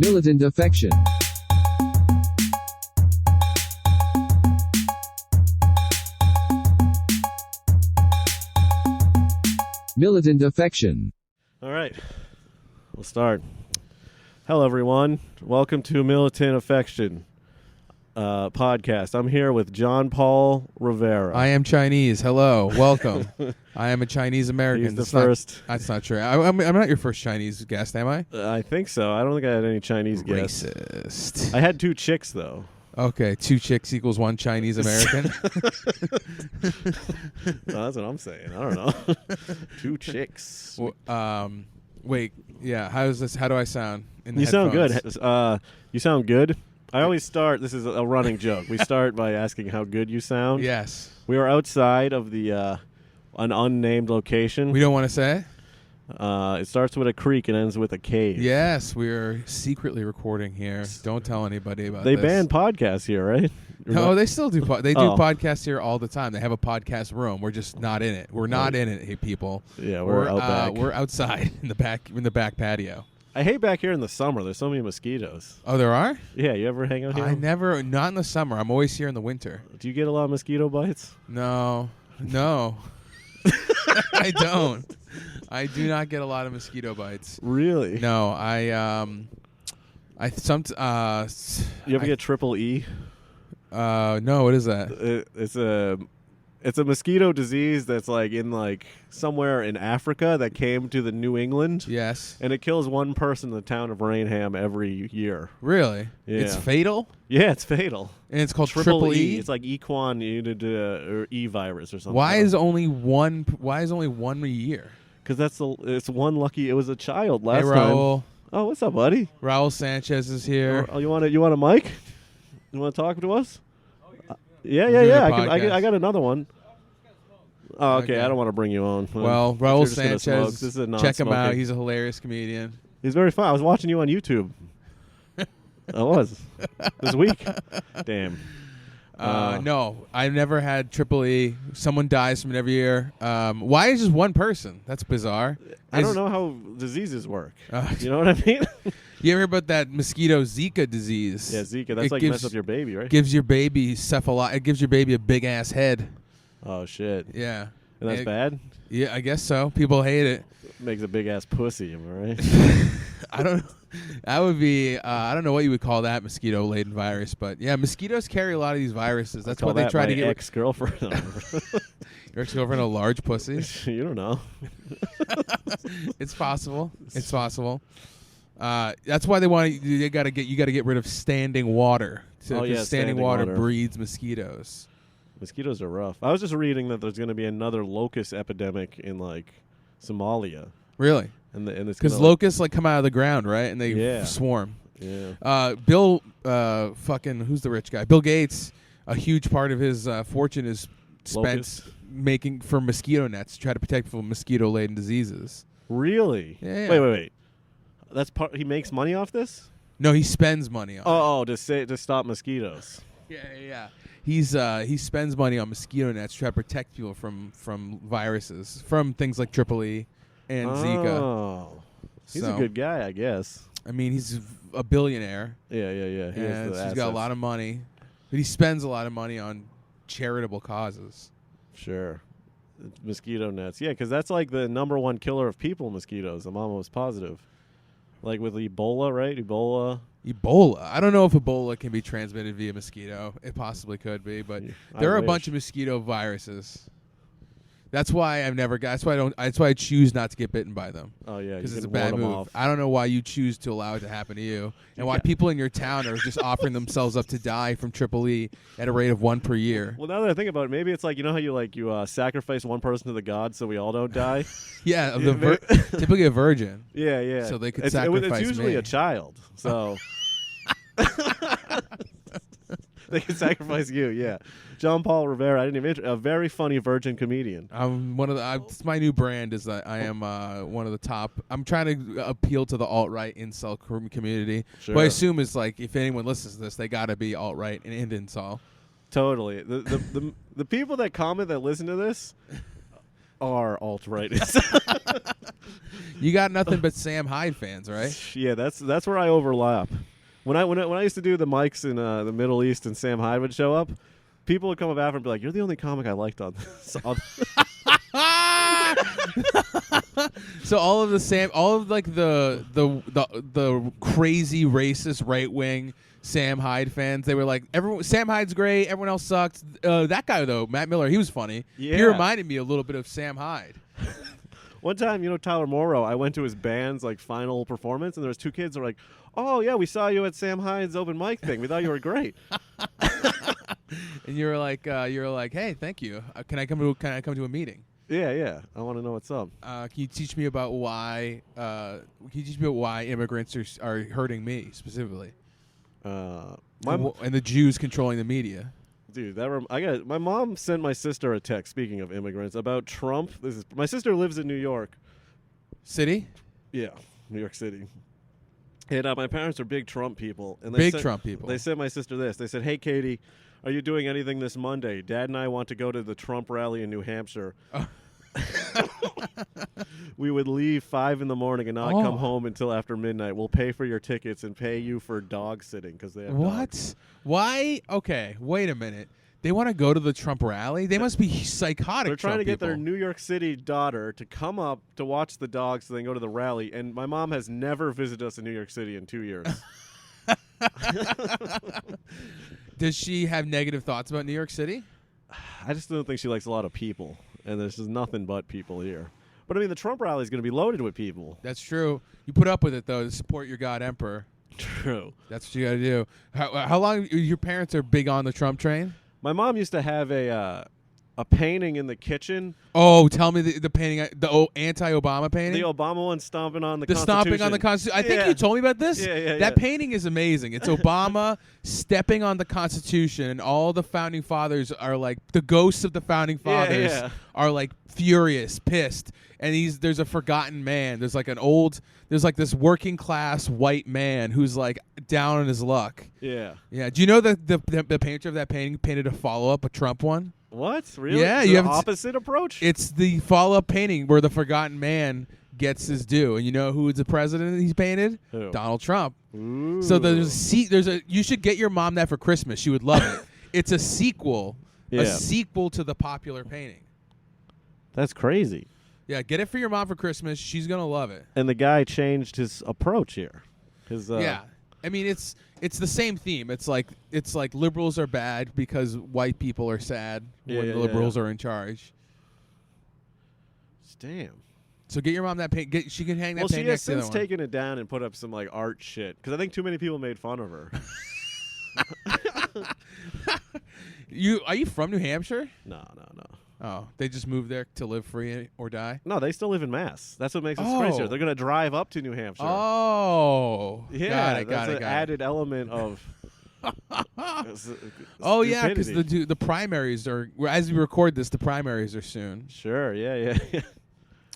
Militant affection. Militant affection. All right, we'll start. Hello, everyone. Welcome to Militant Affection podcast. I'm here with John Paul Rivera. I am Chinese. Hello. Welcome. I am a Chinese American. He's the first. That's not true. I'm not your first Chinese guest, am I? I think so. I don't think I had any Chinese guests. Racist. I had two chicks, though. Okay, 2 chicks equals 1 Chinese American. No, that's what I'm saying. I don't know. 2 chicks. Wait. Yeah. How do I sound? In the You sound good. headphones? You sound good. I always start. This is a running joke. We start by asking how good you sound. Yes. We are outside of the an unnamed location. We don't want to say? It starts with a creek and ends with a cave. Yes, we are secretly recording here. Don't tell anybody about They this. banned podcasts here, right? No, they still do. They do Oh. podcasts here all the time. They have a podcast room. We're just not in it. We're not in it, hey people. Yeah, we're out back. We're outside in the back patio. I hate back here in the summer. There's so many mosquitoes. Oh, there are? Yeah, you ever hang out here? Not in the summer. I'm always here in the winter. Do you get a lot of mosquito bites? No. I don't. I do not get a lot of mosquito bites. Really? No, You ever get triple E? No, what is that? It's a mosquito disease that's like in somewhere in Africa that came to the New England. Yes. And it kills one person in the town of Rainham every year. Really? Yeah. It's fatal? Yeah, it's fatal. And it's called triple E? It's like equine or E virus or something. Why is only one a year? Because it's one lucky. It was a child last Hey, time. Raul. Oh, what's up, buddy? Raul Sanchez is here. Oh, you want a mic? You want to talk to us? Yeah. doing a I got another one. Oh, okay. Okay. I don't want to bring you on. Well, If Raul you're just gonna smoke, Sanchez, this is a check him out. non-smoking. He's a hilarious comedian. He's very fun. I was watching you on YouTube. I was this week. Damn. No, I've never had triple E. Someone dies from it every year. Why is just one person? That's bizarre. I don't know how diseases work. Uh, You know what I mean? You ever heard about that mosquito Zika disease? Yeah, Zika. That's It mess up your baby, right? Gives your baby It gives your baby a big ass head. Oh shit. Yeah. And that's bad? Yeah, I guess so. People hate it. Makes a big ass pussy, am I right? I don't. That would be. I don't know what you would call that mosquito-laden virus, but yeah, mosquitoes carry a lot of these viruses. That's why they try to get ex-girlfriend. your ex-girlfriend a large pussy. You don't know. It's possible. It's possible. That's why they want you got to get rid of standing water. Standing water breeds mosquitoes. Mosquitoes are rough. I was just reading that there's going to be another locust epidemic in Somalia. Really? And it's Because locusts come out of the ground, right? And they swarm. Yeah. Bill, who's the rich guy? Bill Gates. A huge part of his fortune is spent Locusts? making for mosquito nets to try to protect from mosquito-laden diseases. Really? Yeah. Wait. That's part. He makes money off this? No, he spends money on it. To stop mosquitoes. Yeah. He spends money on mosquito nets to try to protect people from viruses, from things like triple E and Zika. Oh. He's a good guy, I guess. I mean, he's a billionaire. Yeah. And he's got a lot of money. But he spends a lot of money on charitable causes. Sure. Mosquito nets. Yeah, because that's like the number one killer of people, mosquitoes. I'm almost positive. Like with Ebola, right? Ebola. I don't know if Ebola can be transmitted via mosquito. It possibly could be, but there are a bunch of mosquito viruses. That's why That's why I choose not to get bitten by them. Oh yeah, because it's a bad move. Off. I don't know why you choose to allow it to happen to you, and why people in your town are just offering themselves up to die from triple E at a rate of 1 per year. Well, now that I think about it, maybe it's like, you know how you sacrifice one person to the gods so we all don't die. Yeah, typically a virgin. Yeah. So they could sacrifice It's usually me. a child, so they can sacrifice you. Yeah. John Paul Rivera, I didn't even a very funny virgin comedian. I'm one of the. It's my new brand is that I am one of the top. I'm trying to appeal to the alt-right incel community. Sure. But I assume it's like if anyone listens to this, they got to be alt-right and incel. Totally. The people that comment that listen to this, are alt-rightists. You got nothing but Sam Hyde fans, right? Yeah, that's where I overlap. When I used to do the mics in the Middle East and Sam Hyde would show up, people would come up after and be like, "You're the only comic I liked on this." So all of like the crazy racist right wing Sam Hyde fans, they were like, Sam Hyde's great, everyone else sucked. That guy though, Matt Miller, he was funny. Yeah. He reminded me a little bit of Sam Hyde. One time, Tyler Morrow, I went to his band's like final performance, and there was two kids that were like, "Oh yeah, we saw you at Sam Hyde's open mic thing. We thought you were great." And you were like, "Hey, thank you. Can I come to a meeting?" Yeah. I want to know what's up. Can you teach me about why? Immigrants are hurting me specifically? And the Jews controlling the media. Dude, my mom sent my sister a text. Speaking of immigrants, about Trump. My sister lives in New York City. Yeah, New York City. And my parents are big Trump people. And Trump people. They sent my sister this. They said, "Hey, Katie, are you doing anything this Monday? Dad and I want to go to the Trump rally in New Hampshire." We would leave 5 in the morning and not come home until after midnight. We'll pay for your tickets and pay you for dog sitting because they have dogs. Why? Okay, wait a minute. They want to go to the Trump rally? They must be psychotic. They're trying Trump to get people. their New York City daughter to come up to watch the dogs so they can go to the rally. And my mom has never visited us in New York City in 2 years. Does she have negative thoughts about New York City? I just don't think she likes a lot of people. And there's just nothing but people here. But, I mean, the Trump rally is going to be loaded with people. That's true. You put up with it, though, to support your God emperor. True. That's what you got to do. How long your parents are big on the Trump train? My mom used to have a painting in the kitchen. Oh, tell me the painting, the anti-Obama painting? The Obama one stomping on the Constitution. Stomping on the Constitution. I think you told me about this. Yeah. That painting is amazing. It's Obama stepping on the Constitution, and all the founding fathers are like, the ghosts of the founding fathers are like furious, pissed. And there's a forgotten man. There's like this working class white man who's like down on his luck. Yeah. Yeah. Do you know that the painter of that painting painted a follow-up, a Trump one? What? Really? Yeah, you you have have opposite approach. It's the follow-up painting where the forgotten man gets his due, and you know who's the president he's painted? Who? Donald Trump. Ooh. So you should get your mom that for Christmas. She would love it. It's a sequel to the popular painting. That's crazy. Yeah, get it for your mom for Christmas. She's gonna love it. And the guy changed his approach here. Yeah, I mean it's the same theme. It's like liberals are bad because white people are sad when the liberals are in charge. Damn. So get your mom that paint. She can hang that painting next to the other one. Well, she has since taken it down and put up some like art shit because I think too many people made fun of her. Are you from New Hampshire? No. Oh, they just moved there to live free or die? No, they still live in Mass. That's what makes it crazier. They're going to drive up to New Hampshire. Oh. Yeah, got it. Added element of Oh, yeah, because the primaries are, as we record this, the primaries are soon. Sure, yeah.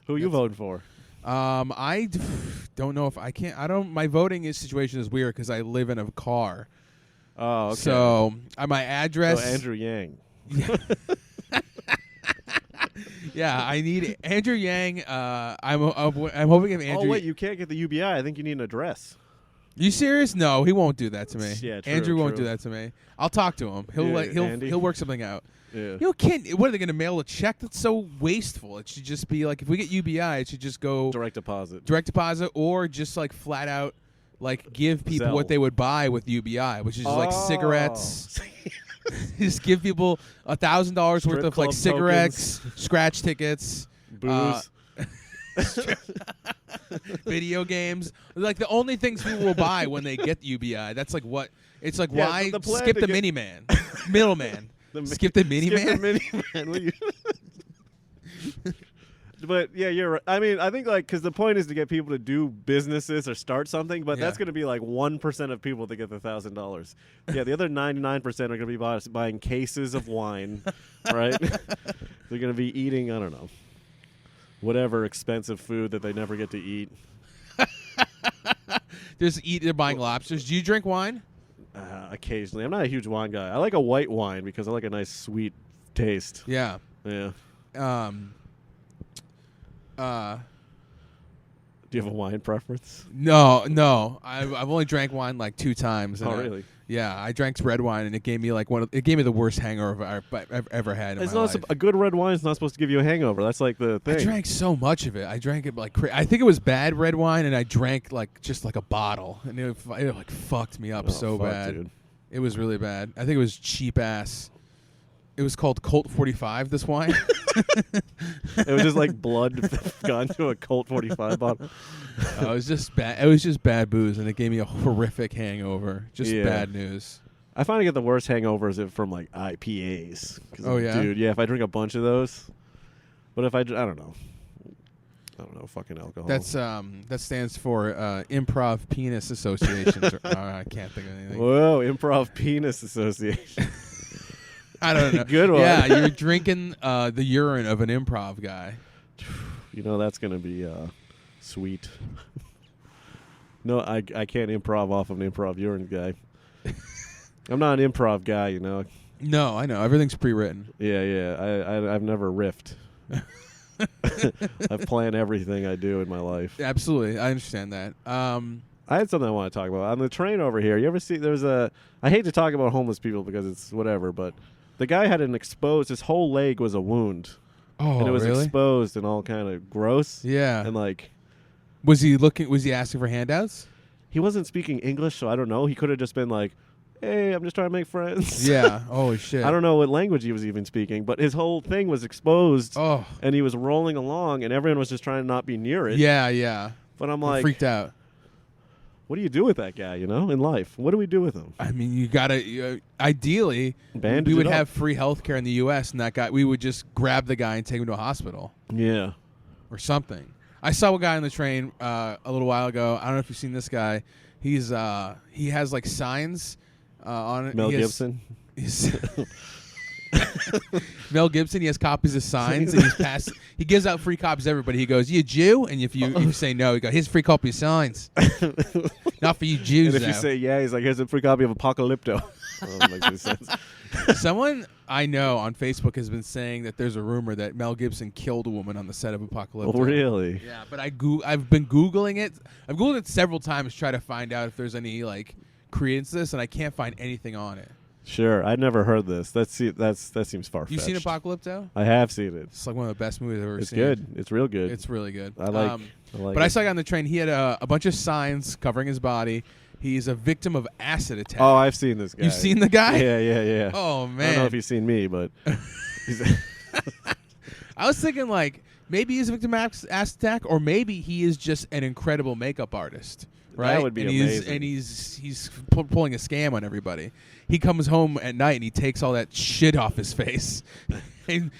Who are you voting for? I don't know if I can't. My voting situation is weird because I live in a car. Oh, okay. So my address. So Andrew Yang. Yeah. Yeah, I need Andrew Yang. I'm hoping if Andrew. Oh wait, you can't get the UBI. I think you need an address. You serious? No, he won't do that to me. Yeah, true, Andrew won't true. do that to me. I'll talk to him. He'll work something out. Yeah. What are they going to mail a check? That's so wasteful. It should just be like if we get UBI, it should just go direct deposit, or just like flat out like give people Zelle. what they would buy with UBI, which is like cigarettes. Just give people $1,000 worth of like cigarettes, tokens. scratch tickets, booze, video games. Like the only things people will buy when they get the UBI. That's like what it's like. Yeah, why the plan skip to the get miniman, middleman? Skip the miniman. Skip the miniman. But yeah, you're right. I mean, I think like because the point is to get people to do businesses or start something, but that's going to be like 1% of people that get the $1,000. Yeah, the other 99% are going to be buying cases of wine, right? They're going to be eating, I don't know, whatever expensive food that they never get to eat. They're buying lobsters. Do you drink wine? Occasionally. I'm not a huge wine guy. I like a white wine because I like a nice sweet taste. Yeah. Yeah. Do you have a wine preference? No. I've only drank wine like 2 times. Oh, really? Yeah, I drank red wine, and it gave me the worst hangover I've ever had in my life. A good red wine is not supposed to give you a hangover. That's like the thing. I drank so much of it. I drank it like I think it was bad red wine, and I drank just like a bottle, and it like fucked me up bad. Dude. It was really bad. I think it was cheap ass. It was called Colt 45. This wine. It was just like blood gone to a Colt 45 bottle. It was just bad. It was just bad booze, and it gave me a horrific hangover. Just bad news. I find I get the worst hangovers from like IPAs. Oh yeah, dude. Yeah, if I drink a bunch of those, but if I don't know, fucking alcohol. That stands for Improv Penis Association. I can't think of anything. Whoa, Improv Penis Association. I don't know. Good one. Yeah, you're drinking the urine of an improv guy. You know that's gonna be sweet. No, I can't improv off of an improv urine guy. I'm not an improv guy, you know. No, I know. Everything's pre-written. Yeah. I've never riffed. I've planned everything I do in my life. Absolutely, I understand that. I had something I want to talk about on the train over here. You ever see? I hate to talk about homeless people because it's whatever, but the guy had his whole leg was a wound. Oh, and it was really? exposed and all kind of gross. Yeah. And like, was he asking for handouts? He wasn't speaking English, so I don't know. He could have just been like, "Hey, I'm just trying to make friends." Yeah. Holy shit. I don't know what language he was even speaking, but his whole thing was exposed. Oh. And he was rolling along, and everyone was just trying to not be near it. Yeah. But I'm I like, freaked out. what do you do with that guy, you know, in life? What do we do with him? I mean, you gotta ideally Bandage we would it up. have free health care in the U.S. and that guy, we would just grab the guy and take him to a hospital. Yeah. Or something. I saw a guy on the train a little while ago. I don't know if you've seen this guy. He has like signs on it. Mel Gibson. Mel Gibson. He has copies of signs, and he gives out free copies to everybody. He goes, "You a Jew?" And if you say no, he goes, "Here's a free copy of signs." Not for you Jews. And if you say yeah, he's like, "Here's a free copy of Apocalypto." That makes any sense. Someone I know on Facebook has been saying that there's a rumor that Mel Gibson killed a woman on the set of Apocalypto. Oh, really? Yeah, but I've been Googling it. I've Googled it several times to try to find out if there's any like credence to this, and I can't find anything on it. Sure, I'd never heard this. That seems far-fetched. You've seen Apocalypto? I have seen it. It's like one of the best movies I've ever seen. It's good. It's real good. It's really good. I like but it. I saw a guy on the train. He had a bunch of signs covering his body. He's a victim of acid attack. Oh, I've seen this guy. You've seen the guy? Yeah. Oh, man. I don't know if you've seen me, but I was thinking, like, maybe he's a victim of acid attack, or maybe he is just an incredible makeup artist. Right? That would be amazing. And he's pulling a scam on everybody. He comes home at night and he takes all that shit off his face and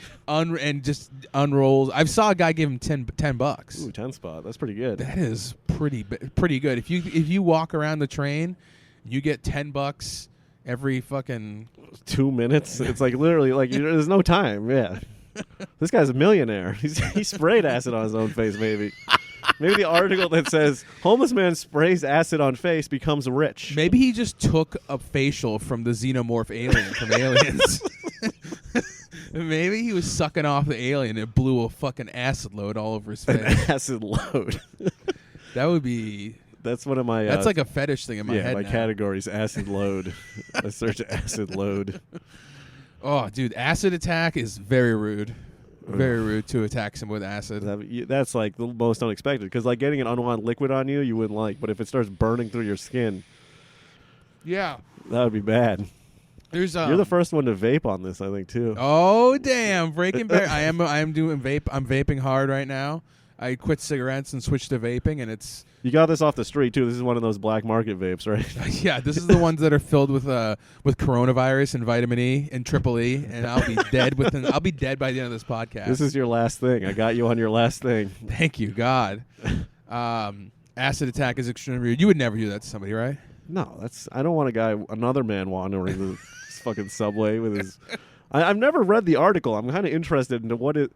just unrolls. I saw a guy give him $10. Ooh, 10 spot. That's pretty good. That is pretty good. If you walk around the train, you get $10 every fucking 2 minutes. It's like literally like there's no time. Yeah, this guy's a millionaire. He sprayed acid on his own face. Maybe the article that says homeless man sprays acid on face becomes rich. Maybe he just took a facial from the xenomorph alien from Aliens. Maybe he was sucking off the alien and it blew a fucking acid load all over his face. An acid load. That would be. That's one of my. That's like a fetish thing in my head. Yeah, my now. categories: acid load. I search acid load. Oh, dude, acid attack is very rude. Very rude to attack someone with acid. That's like the most unexpected because like getting an unwanted liquid on you wouldn't like, but if it starts burning through your skin, yeah, that would be bad. There's You're the first one to vape on this, I think, too. Oh damn, breaking bad. I am doing vape. I'm vaping hard right now. I quit cigarettes and switched to vaping, and it's. You got this off the street too. This is one of those black market vapes, right? Yeah, this is the ones that are filled with coronavirus and vitamin E and triple E, and I'll be dead I'll be dead by the end of this podcast. This is your last thing. I got you on your last thing. Thank you, God. Acid attack is extremely rude. You would never do that to somebody, right? No, I don't want another man wandering the fucking subway with his. I've never read the article. I'm kind of interested into what it.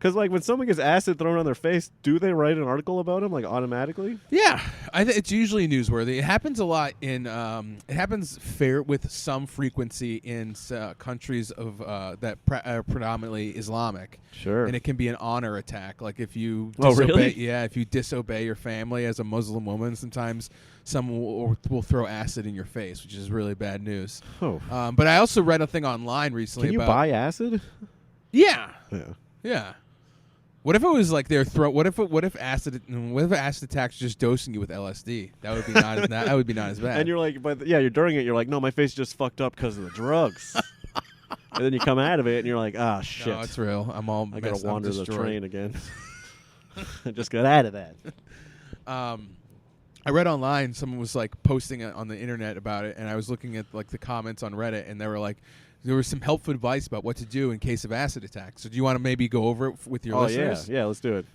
Because like when someone gets acid thrown on their face, do they write an article about him like automatically? Yeah, it's usually newsworthy. It happens a lot in. It happens with some frequency in countries of that are predominantly Islamic. Sure. And it can be an honor attack. Like if you really? Yeah, if you disobey your family as a Muslim woman, sometimes someone will throw acid in your face, which is really bad news. Oh. But I also read a thing online recently. Can you buy acid? Yeah. Yeah. Yeah. What if it was like their throat? What if acid attacks just dosing you with LSD? That would be not as that would be not as bad. And you're like, but yeah, you're during it. You're like, no, my face just fucked up because of the drugs. And then you come out of it and you're like, ah, shit. No, it's real. I gotta wander the train again. Just get out of that. I read online someone was like posting it on the internet about it, and I was looking at like the comments on Reddit, and they were like, there was some helpful advice about what to do in case of acid attacks. So do you want to maybe go over it with your listeners? Yeah, let's do it.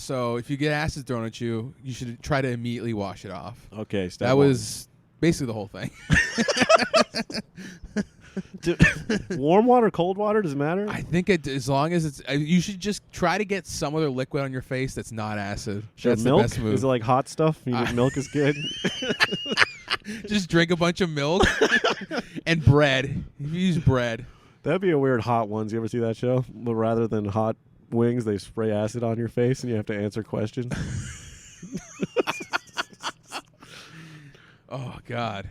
So if you get acid thrown at you, you should try to immediately wash it off. Okay, that was basically the whole thing. Warm water, cold water, does it matter? I think as long as it's, you should just try to get some other liquid on your face that's not acid. That's milk? The best move. Is it like hot stuff? Milk is good. Just drink a bunch of milk and bread. You use bread. That'd be a weird Hot Ones. You ever see that show? But rather than hot wings, they spray acid on your face and you have to answer questions. Oh God.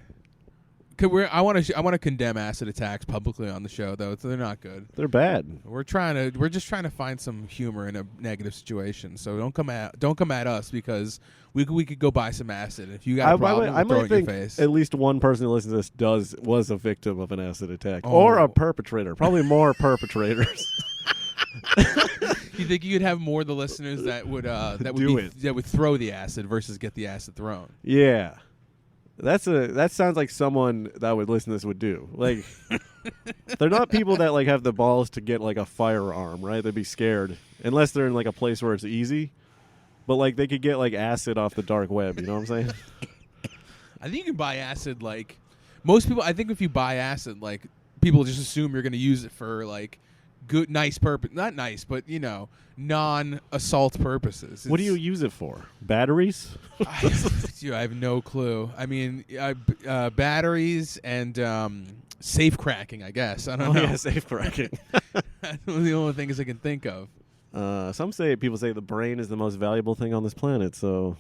I want to condemn acid attacks publicly on the show, though. They're not good. They're bad. We're just trying to find some humor in a negative situation. So don't come at us because we could go buy some acid. If you got a problem, we'll throw it in your face. At least one person who listens to this was a victim of an acid attack or a perpetrator. Probably more perpetrators. You think you could have more of the listeners that would throw the acid versus get the acid thrown? Yeah. That sounds like someone that would listen to this would do. Like, they're not people that like have the balls to get like a firearm, right? They'd be scared unless they're in like a place where it's easy. But like they could get like acid off the dark web. You know what I'm saying? I think you can buy acid. Like most people, I think if you buy acid, like people just assume you're going to use it for like good, nice purpose. Not nice, but non-assault purposes. What do you use it for? Batteries? I have no clue. I mean, batteries and safe cracking, I guess. I don't know. Yeah, safe cracking. That's the only things I can think of. People say the brain is the most valuable thing on this planet, so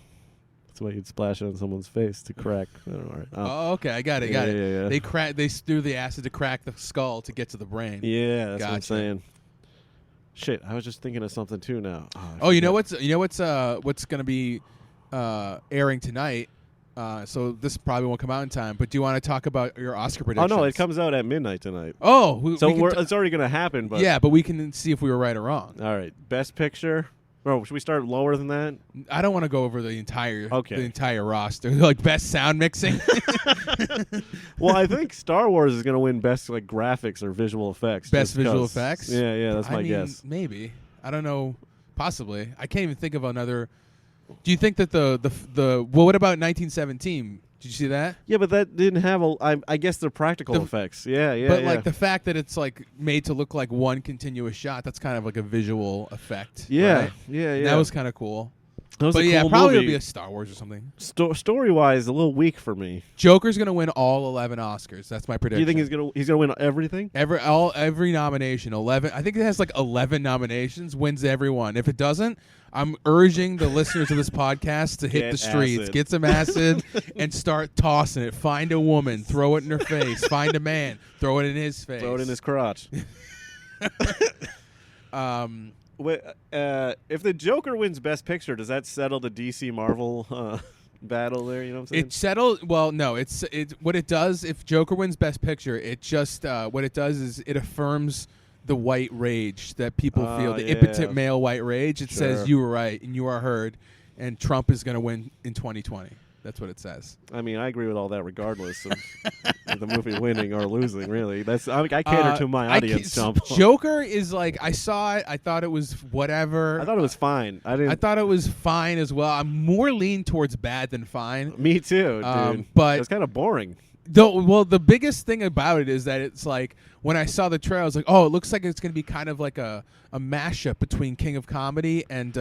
that's why you'd splash it on someone's face to crack. I don't know. Right. Oh, okay, I got it. Yeah. They threw the acid to crack the skull to get to the brain. Yeah, that's what I'm saying. Shit, I was just thinking of something too now. You know what's going to be airing tonight? So this probably won't come out in time. But do you want to talk about your Oscar predictions? Oh no, it comes out at midnight tonight. Oh, it's already going to happen. But yeah, but we can see if we were right or wrong. All right, Best Picture. Oh, should we start lower than that? I don't want to go over the entire roster, like best sound mixing. Well, I think Star Wars is going to win best like graphics or visual effects. Best visual effects? Yeah, that's my guess. Maybe. I don't know. Possibly. I can't even think of another. Do you think that what about 1917? Did you see that? Yeah, but that didn't have I guess they're practical effects. Yeah. But like the fact that it's like made to look like one continuous shot, that's kind of like a visual effect. Yeah, right? yeah. That was kind of cool. But yeah, cool probably movie. it'll be a Star Wars or something. Story-wise, a little weak for me. Joker's gonna win all 11 Oscars. That's my prediction. Do you think he's gonna win everything? Every nomination, 11. I think it has like 11 nominations. Wins every one. If it doesn't, I'm urging the listeners of this podcast to hit the streets, get some acid, and start tossing it. Find a woman, throw it in her face. Find a man, throw it in his face. Throw it in his crotch. If the Joker wins Best Picture, does that settle the DC Marvel battle there? You know what I'm saying? It settled. Well, no. It's what it does. If Joker wins Best Picture, it just what it does is it affirms the white rage that people feel, the impotent male white rage. It says you were right and you are heard, and Trump is going to win in 2020. That's what it says. I mean, I agree with all that, regardless of the movie winning or losing. Really, I cater to my audience. Joker is like, I saw it. I thought it was whatever. I thought it was fine. I thought it was fine as well. I'm more lean towards bad than fine. Me too, dude. But it's kind of boring. The biggest thing about it is that it's like when I saw the trailer, I was like, oh, it looks like it's going to be kind of like a mashup between King of Comedy and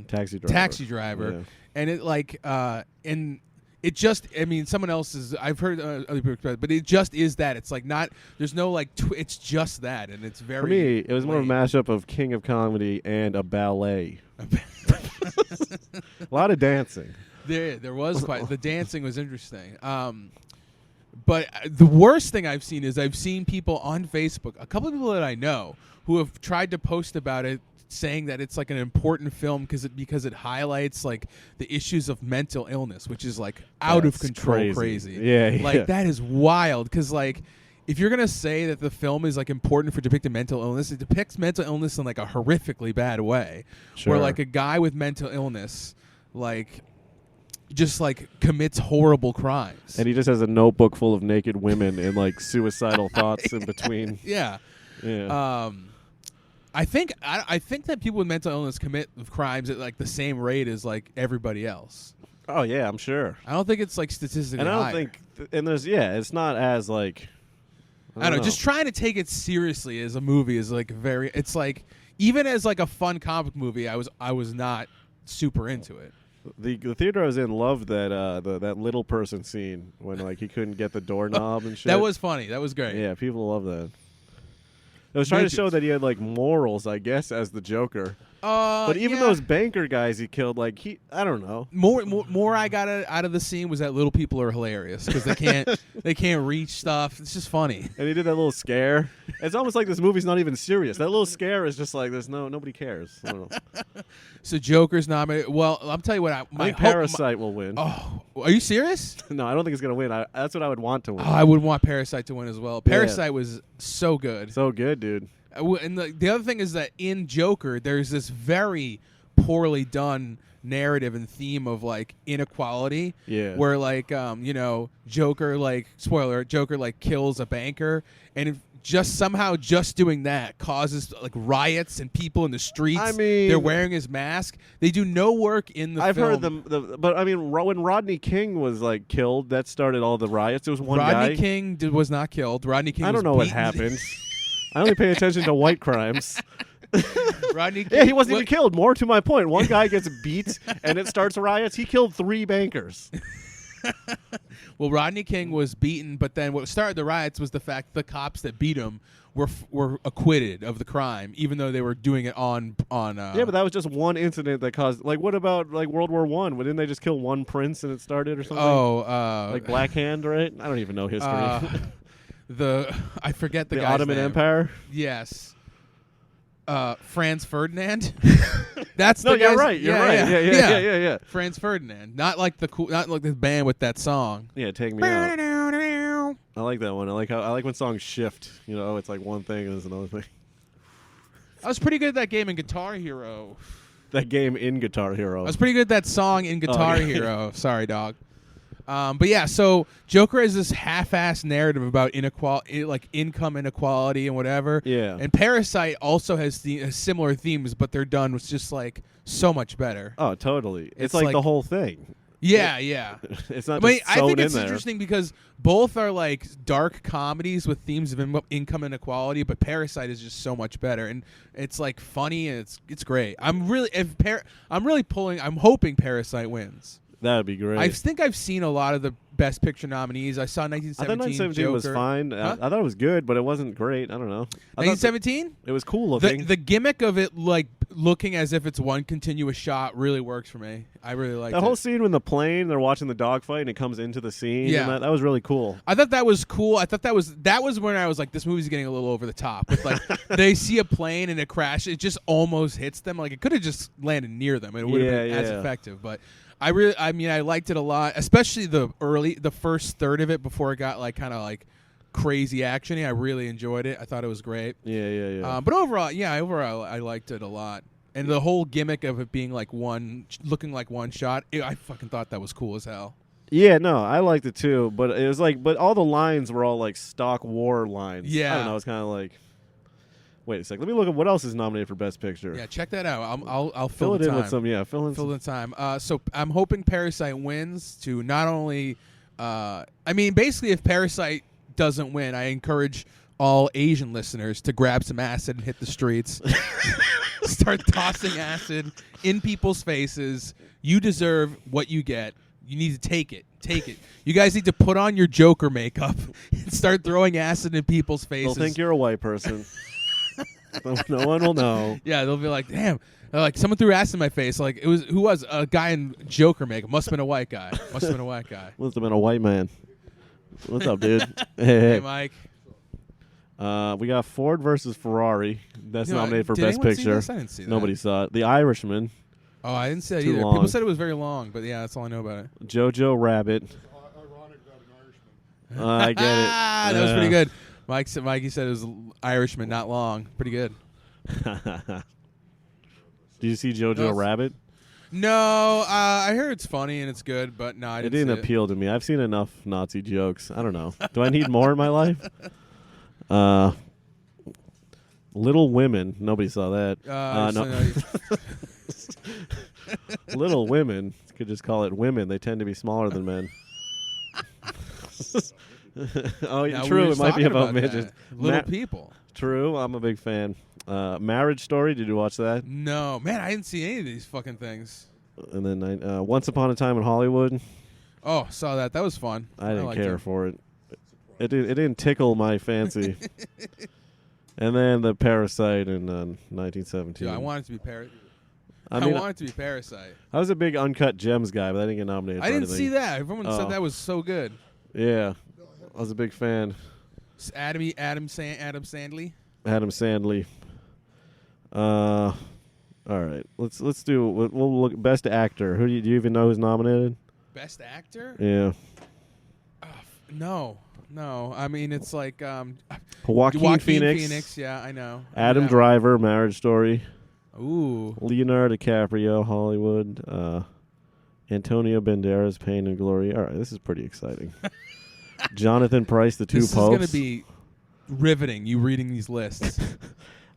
Taxi Driver. Yeah. And it like and it just, I mean, someone else's, I've heard other people, but it just is that. It's like not, there's no like, it's just that, and it's very. For me, it was more of a mashup of King of Comedy and a ballet. A lot of dancing. There was quite, the dancing was interesting. But the worst thing I've seen is I've seen people on Facebook, a couple of people that I know, who have tried to post about it, saying that it's like an important film because it highlights like the issues of mental illness, which is like out of control crazy. Yeah, like that is wild, because like if you're gonna say that the film is like important for depicting mental illness, it depicts mental illness in like a horrifically bad way. Sure. Where like a guy with mental illness like just like commits horrible crimes, and he just has a notebook full of naked women and like suicidal thoughts in between. Yeah. I think that people with mental illness commit crimes at like the same rate as like everybody else. Oh yeah, I'm sure. I don't think it's like statistically and I don't higher. think and there's it's not as like I don't know, just trying to take it seriously as a movie is like very, it's like even as like a fun comic movie, I was not super into it. The theater I was in loved that that little person scene when like he couldn't get the doorknob and shit. That was funny. That was great. Yeah, people love that. It was trying to show that he had like morals, I guess, as the Joker. But even those banker guys he killed, like I don't know. More I got out of the scene was that little people are hilarious because they can't reach stuff. It's just funny. And he did that little scare. It's almost like this movie's not even serious. That little scare is just like nobody cares. I don't know. So Joker's nominated. Well, I'm telling you what. I think Parasite will win. Oh, are you serious? No, I don't think it's gonna win. That's what I would want to win. Oh, I would want Parasite to win as well. Parasite was so good. So good, dude. And the other thing is that in Joker, there's this very poorly done narrative and theme of like inequality. Yeah. Where like Joker like Joker like kills a banker, and just doing that causes like riots and people in the streets. I mean, they're wearing his mask. They do no work in the film. I've heard them, but I mean, when Rodney King was like killed, that started all the riots. There was one guy. Rodney King was not killed. Rodney King. I don't know what happened. I only pay attention to white crimes. Rodney King, yeah, he wasn't even killed. More to my point, one guy gets beat and it starts riots. He killed 3 bankers. Well, Rodney King was beaten, but then what started the riots was the fact the cops that beat him were acquitted of the crime, even though they were doing it on. Yeah, but that was just one incident that caused. Like, what about like World War I? Didn't they just kill one prince and it started or something? Oh, like Black Hand, right? I don't even know history. I forget the guy's name. Ottoman Empire. Yes. Franz Ferdinand. That's the no. guy's, You're right. You're right. Yeah. Franz Ferdinand, not like the band with that song. Yeah, Take Me Out. I like that one. I like when songs shift. You know, it's like one thing and there's another thing. I was pretty good at that game in Guitar Hero. That game in Guitar Hero. I was pretty good at that song in Guitar Hero. Sorry, dog. But yeah, so Joker has this half-assed narrative about inequality, like income inequality and whatever. Yeah. And Parasite also has similar themes, but they're done with just like so much better. Oh, totally. It's like the whole thing. Yeah. It's not. I think it's interesting because both are like dark comedies with themes of income inequality, but Parasite is just so much better, and it's like funny and it's great. I'm hoping Parasite wins. That would be great. I think I've seen a lot of the Best Picture nominees. I saw 1917. I thought 1917 Joker. was fine. Huh? I thought it was good, but it wasn't great. I don't know. 1917? It was cool looking. The gimmick of it, like looking as if it's one continuous shot, really works for me. I really liked that whole scene when the plane, they're watching the dogfight, and it comes into the scene. Yeah, and that was really cool. I thought that was cool. I thought that was when I was like, this movie's getting a little over the top. It's like they see a plane and it crashes. It just almost hits them. Like it could have just landed near them. It would have been as effective, but. I liked it a lot, especially the first third of it before it got like kind of like crazy actiony. I really enjoyed it. I thought it was great. Yeah. But overall, I liked it a lot. And the whole gimmick of it being like looking like one shot, I fucking thought that was cool as hell. Yeah, no, I liked it too. But it was like, all the lines were all like stock war lines. Yeah, I don't know. It's kind of like. Wait a second. Let me look at what else is nominated for Best Picture. Yeah, check that out. I'll fill the it in time. with some. Yeah, fill in the time. So I'm hoping Parasite wins to not only I mean, basically, if Parasite doesn't win, I encourage all Asian listeners to grab some acid and hit the streets. Start tossing acid in people's faces. You deserve what you get. You need to take it. Take it. You guys need to put on your Joker makeup and start throwing acid in people's faces. They'll think you're a white person. No one will know. Yeah, they'll be like, damn. Like, someone threw acid in my face. Like, who was a guy in Joker makeup? Must have been a white guy. Must have been a white guy. Must have been a white man. What's up, dude? Hey, Mike. We got Ford versus Ferrari. That's nominated for Best anyone Picture. See this? I didn't see that. Nobody saw it. The Irishman. Oh, I didn't see that Too either. long. People said it was very long, but yeah, that's all I know about it. Jojo Rabbit. Ironic about an Irishman. I get it. That was pretty good. Mikey said it was Irishman, not long. Pretty good. Did you see Jojo Rabbit? No, I heard it's funny and it's good, but no, I It didn't didn't see appeal to me. I've seen enough Nazi jokes. I don't know. Do I need more in my life? Little Women. Nobody saw that. No. Little Women. You could just call it women. They tend to be smaller than men. Oh, yeah, Now, true. we were It might be talking about that. midgets. Little people. True. I'm a big fan. Marriage Story. Did you watch that? No, man, I didn't see any of these fucking things. And then Once Upon a Time in Hollywood. Oh, saw that. That was fun. I didn't liked care it. for it. It didn't tickle my fancy. And then the Parasite in 1917. Dude, I wanted it to be Parasite. I mean, I wanted it to be Parasite. I was a big Uncut Gems guy, but I didn't get nominated. I for didn't anything. see that. Everyone said that was so good. Yeah, I was a big fan. Adam Sandler. Adam Sandler. All right, let's do. We'll look Best Actor. Who do you even know who's nominated? Best actor? Yeah, No. I mean, it's like Joaquin Phoenix. Yeah, I know. Adam Driver, Marriage Story. Ooh. Leonardo DiCaprio, Hollywood. Antonio Banderas, Pain and Glory. All right, this is pretty exciting. Jonathan Pryce, The Two This Popes. is going to be riveting, you reading these lists.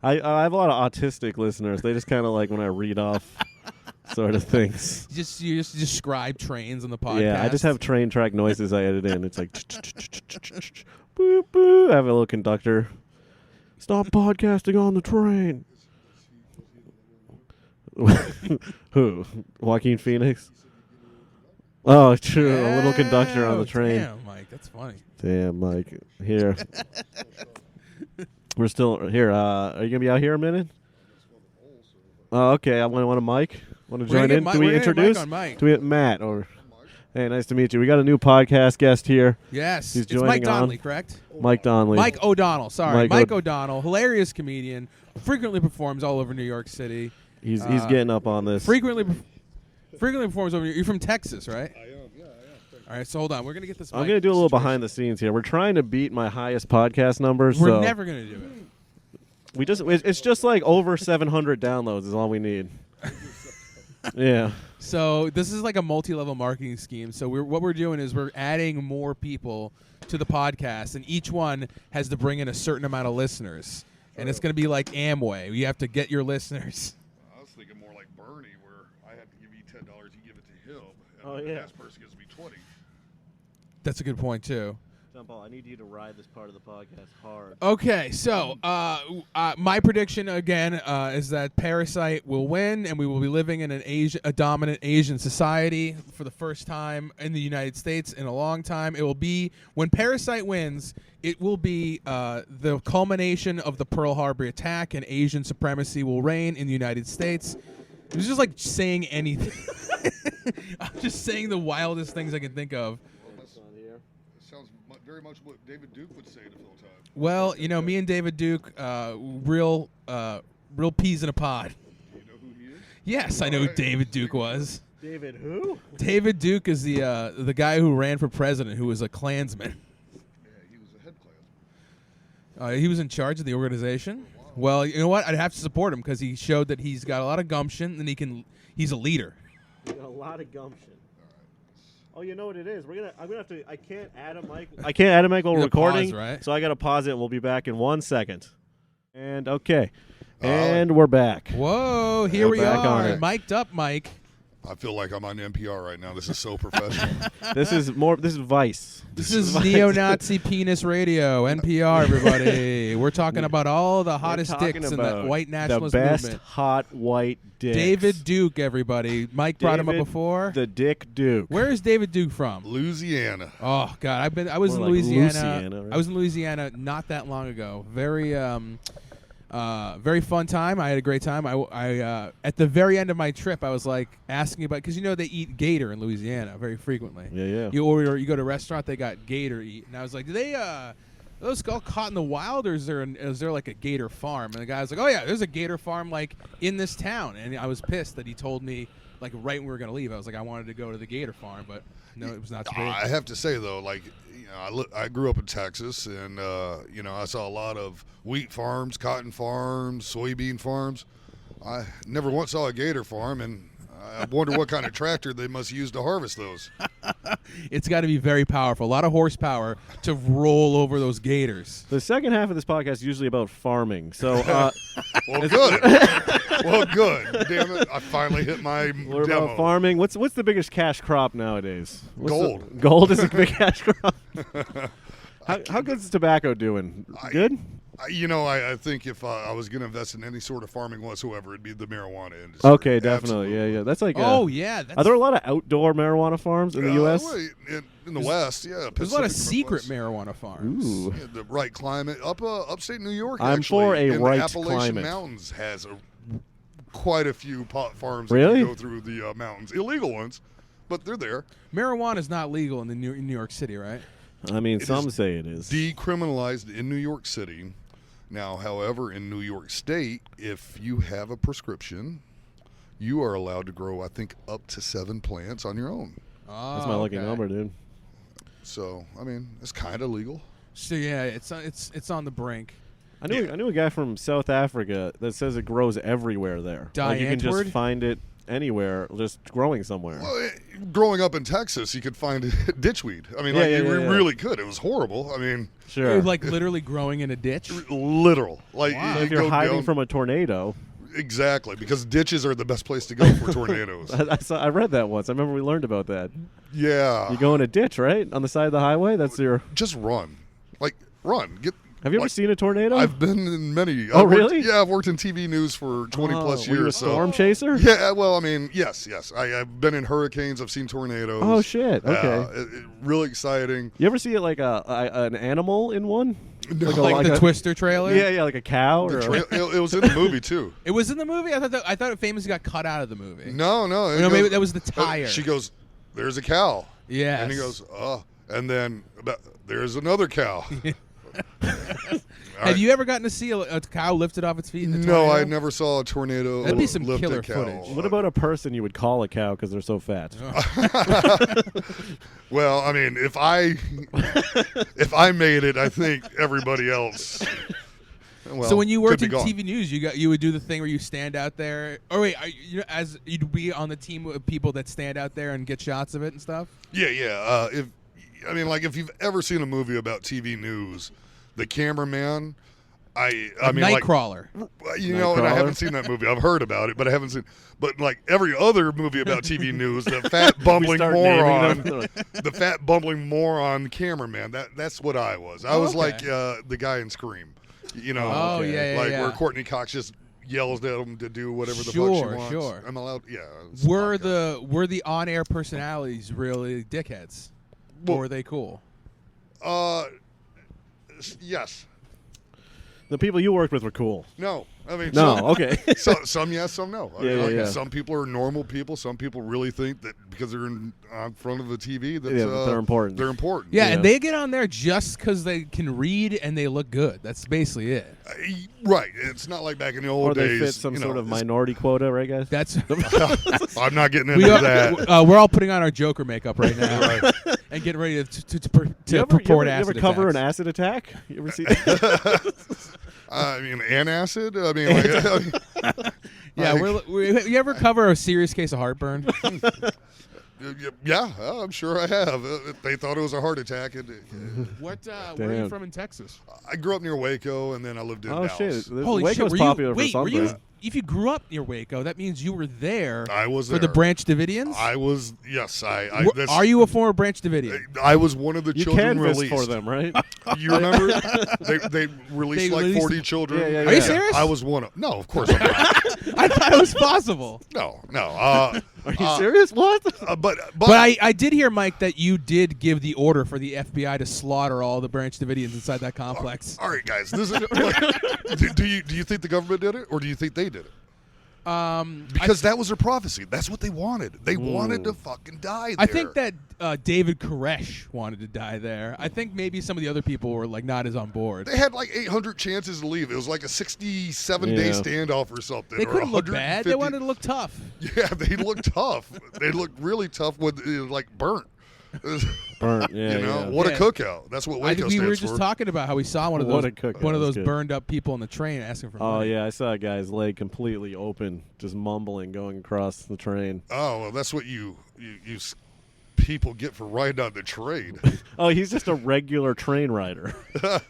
I have a lot of autistic listeners. They just kind of like when I read off sort of things. You just describe trains on the podcast. Yeah, I just have train track noises I edit in. It's like boop, boop. I have a little conductor. Stop podcasting on the train. Who? Joaquin Phoenix? Oh, true. A little conductor on the train. Damn, Mike, that's funny. Damn, Mike. Here. We're still here. Are you gonna be out here a minute? Oh, okay. I want a mic. Want to join in? Do we introduce? Do we Matt or? Hey, nice to meet you. We got a new podcast guest here. Yes, He's it's joining Mike Donnelly, on. correct? Mike Donnelly. Mike O'Donnell. Sorry, Mike O'Donnell, hilarious comedian, frequently performs all over New York City. He's getting up on this. Frequently performs over. You're from Texas, right? I am, yeah. All right, so hold on. We're gonna get this. I'm mic gonna do a little situation. behind the scenes here. We're trying to beat my highest podcast numbers. We're so never gonna do it. It's just like over 700 downloads is all we need. Yeah. So this is like a multi-level marketing scheme. So what we're doing is we're adding more people to the podcast, and each one has to bring in a certain amount of listeners. And it's going to be like Amway. You have to get your listeners. I was thinking more like Bernie, where I have to give you $10, you give it to him, and Oh, the yeah. last person gives me 20. That's a good point too. John Paul, I need you to ride this part of the podcast hard. Okay, so my prediction again is that Parasite will win, and we will be living in a dominant Asian society for the first time in the United States in a long time. It will be when Parasite wins. It will be the culmination of the Pearl Harbor attack, and Asian supremacy will reign in the United States. It was just like saying anything. I'm just saying the wildest things I can think of. It sounds very much what David Duke would say to Phil Todd. Well, you know, me and David Duke, real peas in a pod. Do you know who he is? Yes, I know who David Duke was. David who? David Duke is the guy who ran for president, who was a Klansman. Yeah, he was a head Klansman. He was in charge of the organization. Well, you know what? I'd have to support him because he showed that he's got a lot of gumption and he's a leader. A lot of gumption. Oh, you know what it is? I'm gonna have to. I can't add a mic while You gotta recording, pause, right? so I gotta pause it. We'll be back in 1 second. And okay, and we're back. Whoa, here We're we back on are. it. Mic'd up, Mike. I feel like I'm on NPR right now. This is so professional. This is Vice. This is neo-Nazi penis radio, NPR. Everybody, we're talking about all the hottest dicks in the white nationalist the best movement. hot white dicks. David Duke, everybody. Mike brought him up before. The Dick Duke. Where is David Duke from? Louisiana. Oh God, I was in More like Louisiana. Louisiana, right? I was in Louisiana not that long ago. Very very fun time. I had a great time. I at the very end of my trip, I was like asking about, because they eat gator in Louisiana very frequently. Yeah. You go to a restaurant, they got gator eat, and I was like, do they those all caught in the wild, or is there like a gator farm? And the guy was like, oh yeah, there's a gator farm like in this town. And I was pissed that he told me like right when we were gonna leave. I was like, I wanted to go to the gator farm, but no, it was not too big. I have to say though, like, I grew up in Texas, and I saw a lot of wheat farms, cotton farms, soybean farms. I never once saw a gator farm, and I wonder what kind of tractor they must use to harvest those. It's got to be very powerful, a lot of horsepower to roll over those gators. The second half of this podcast is usually about farming. So, Well, good. Well, good. Damn it! I finally hit my we're demo. about farming. What's the biggest cash crop nowadays? Gold. Gold is a big cash crop. How good's tobacco doing? Good. I think if I was going to invest in any sort of farming whatsoever, it'd be the marijuana industry. Okay, definitely. Absolutely. Yeah. That's like. Yeah. Are there a lot of outdoor marijuana farms in the U.S.? Well, in the West, yeah. There's a lot of Pacific secret Northwest. marijuana farms. Ooh. Yeah, the right climate. Upstate New York, I'm actually, for a in right the Appalachian climate. Mountains has quite a few pot farms Really? that go through the mountains. Illegal ones, but they're there. Marijuana is not legal in New York City, right? I mean, It some is say it is. Decriminalized in New York City. Now, however, in New York State, if you have a prescription, you are allowed to grow, I think, up to 7 plants on your own. Oh, That's my lucky okay. number, dude. So, I mean, it's kind of legal. So yeah, it's on the brink. I knew a guy from South Africa that says it grows everywhere there. Like you can Diantward? just find it anywhere, just growing somewhere. Well, growing up in Texas, you could find ditchweed. I mean, Yeah, like, yeah, you yeah. really could. It was horrible. I mean, Sure. You're like literally growing in a ditch. literal. Like, Wow. So you if you're go hiding down- from a tornado, Exactly, because ditches are the best place to go for tornadoes. I read that once. I remember we learned about that. Yeah. You go in a ditch, right, on the side of the highway. That's your. Just run. Like, run. Have you ever seen a tornado? I've been in many. Oh, really? Yeah, I've worked in TV news for 20 plus Were you a years. so- storm chaser? Yeah, well, I mean, yes. I've been in hurricanes. I've seen tornadoes. Oh shit! Okay. Really exciting. You ever see it like an animal in one? No. Like the a- Twister trailer. Yeah, like a cow. The Or it was in the movie too. It was in the movie. I thought it famously got cut out of the movie. No. No, maybe that was the tire. She goes, "There's a cow." Yes. And he goes, "Oh," and then there's another cow. Have you ever gotten to see a cow lifted off its feet in the No, tornado? I never saw a tornado. That'd be some lift killer a cow. footage. what about a person you would call a cow because they're so fat? Well, I mean, if I made it, I think everybody else. Well, So when you worked could in be gone. TV news, you would do the thing where you stand out there. Or wait, as you'd be on the team of people that stand out there and get shots of it and stuff. Yeah. If you've ever seen a movie about TV news, the cameraman, I mean, like, Nightcrawler. and I Nightcrawler? haven't seen that movie. I've heard about it, but I haven't seen. But like every other movie about TV news, the fat bumbling start naming moron, them. the fat bumbling moron cameraman. That's what I was. I was okay. like the guy in Scream. Oh, Okay. yeah. like where Courtney Cox just yells at him to do whatever the fuck she Sure, wants. sure. I'm allowed. Yeah. it's Were podcast. the on-air personalities really dickheads? Well- or were they cool? Yes. The people you worked with were cool. No. I mean, No, okay. Some yes, some no. I Yeah, mean, yeah, like, yeah. Some people are normal people. Some people really think that because they're in front of the TV, that Yeah, that they're important. They're important. Yeah, Yeah. and they get on there just because they can read and they look good. That's basically it. Right. It's not like back in the old Or they days. fit some you know, sort of it's- minority quota, right, guys? That's I'm not getting we into are, that. we're all putting on our Joker makeup right now Right. and getting ready to you purport ever acid cover attacks. an acid attack? You ever see that? I mean, antacid. I mean, like, Yeah, you ever cover a serious case of heartburn? yeah, I'm sure I have. They thought it was a heart attack. Where are you Damn. from in Texas? I grew up near Waco, and then I lived in Oh Dallas. shit! Holy shit! Waco's Were popular you, wait, for were something. you if you grew up near Waco, that means you were there. I was for there. the Branch Davidians. I was. Yes, Are you a former Branch Davidian? I was one of the You children canvassed released for them, right? You remember? they released They like released 40 children. Yeah, Are you serious? I was one of. No, of course I'm not. I thought it was possible. No. Are you serious? What? But But I did hear, Mike, that you did give the order for the FBI to slaughter all the Branch Davidians inside that complex. all right, guys. This is. Do you think the government did it, or do you think they did it? Because that was their prophecy. That's what they wanted. They wanted to fucking die there. I think that David Koresh wanted to die there. I think maybe some of the other people were like not as on board. they had like 800 chances to leave. It was like a 67-day Yeah. standoff or something. They or couldn't look bad. They 150 wanted to look tough. Yeah, they looked tough. They looked really tough with like burnt. Burnt. Yeah. You know, yeah. what a Yeah. cookout. That's what I Waco think we were stands just for. talking about how we saw one of What those a cookout. one of That's those good. burned up people on the train asking for Oh money. yeah, I saw a guy's leg completely open, just mumbling, going across the train. Oh, well, that's what you people get for riding on the train. Oh, he's just a regular train rider.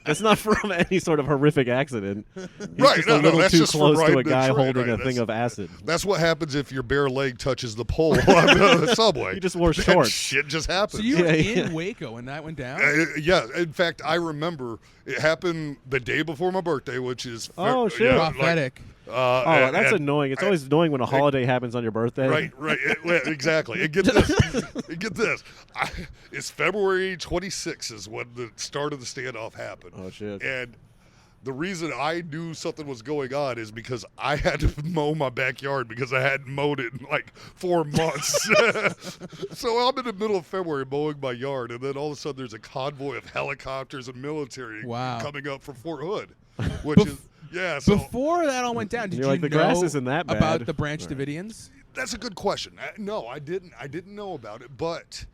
That's not from any sort of horrific accident. He's Right, just no, a little that's too just for close to riding a the guy train, holding right, a thing of acid. That's what happens if your bare leg touches the pole on the subway. He just wore Then shorts. Shit just happens. So you were Yeah, in yeah. Waco when that went down? Yeah, in fact, I remember it happened the day before my birthday, which is Oh, shit. Prophetic. Oh, that's annoying. It's always annoying when a holiday happens on your birthday. Right. Exactly. And get this. It's February 26th is when the start of the standoff happened. Oh, shit. And the reason I knew something was going on is because I had to mow my backyard because I hadn't mowed it in like 4 months. So I'm in the middle of February mowing my yard, and then all of a sudden there's a convoy of helicopters and military Wow. coming up from Fort Hood, which is so Before that all went down, did You're you like, the know grass isn't that bad. about the Branch Right. Davidians? that's a good question. No, I didn't know about it, but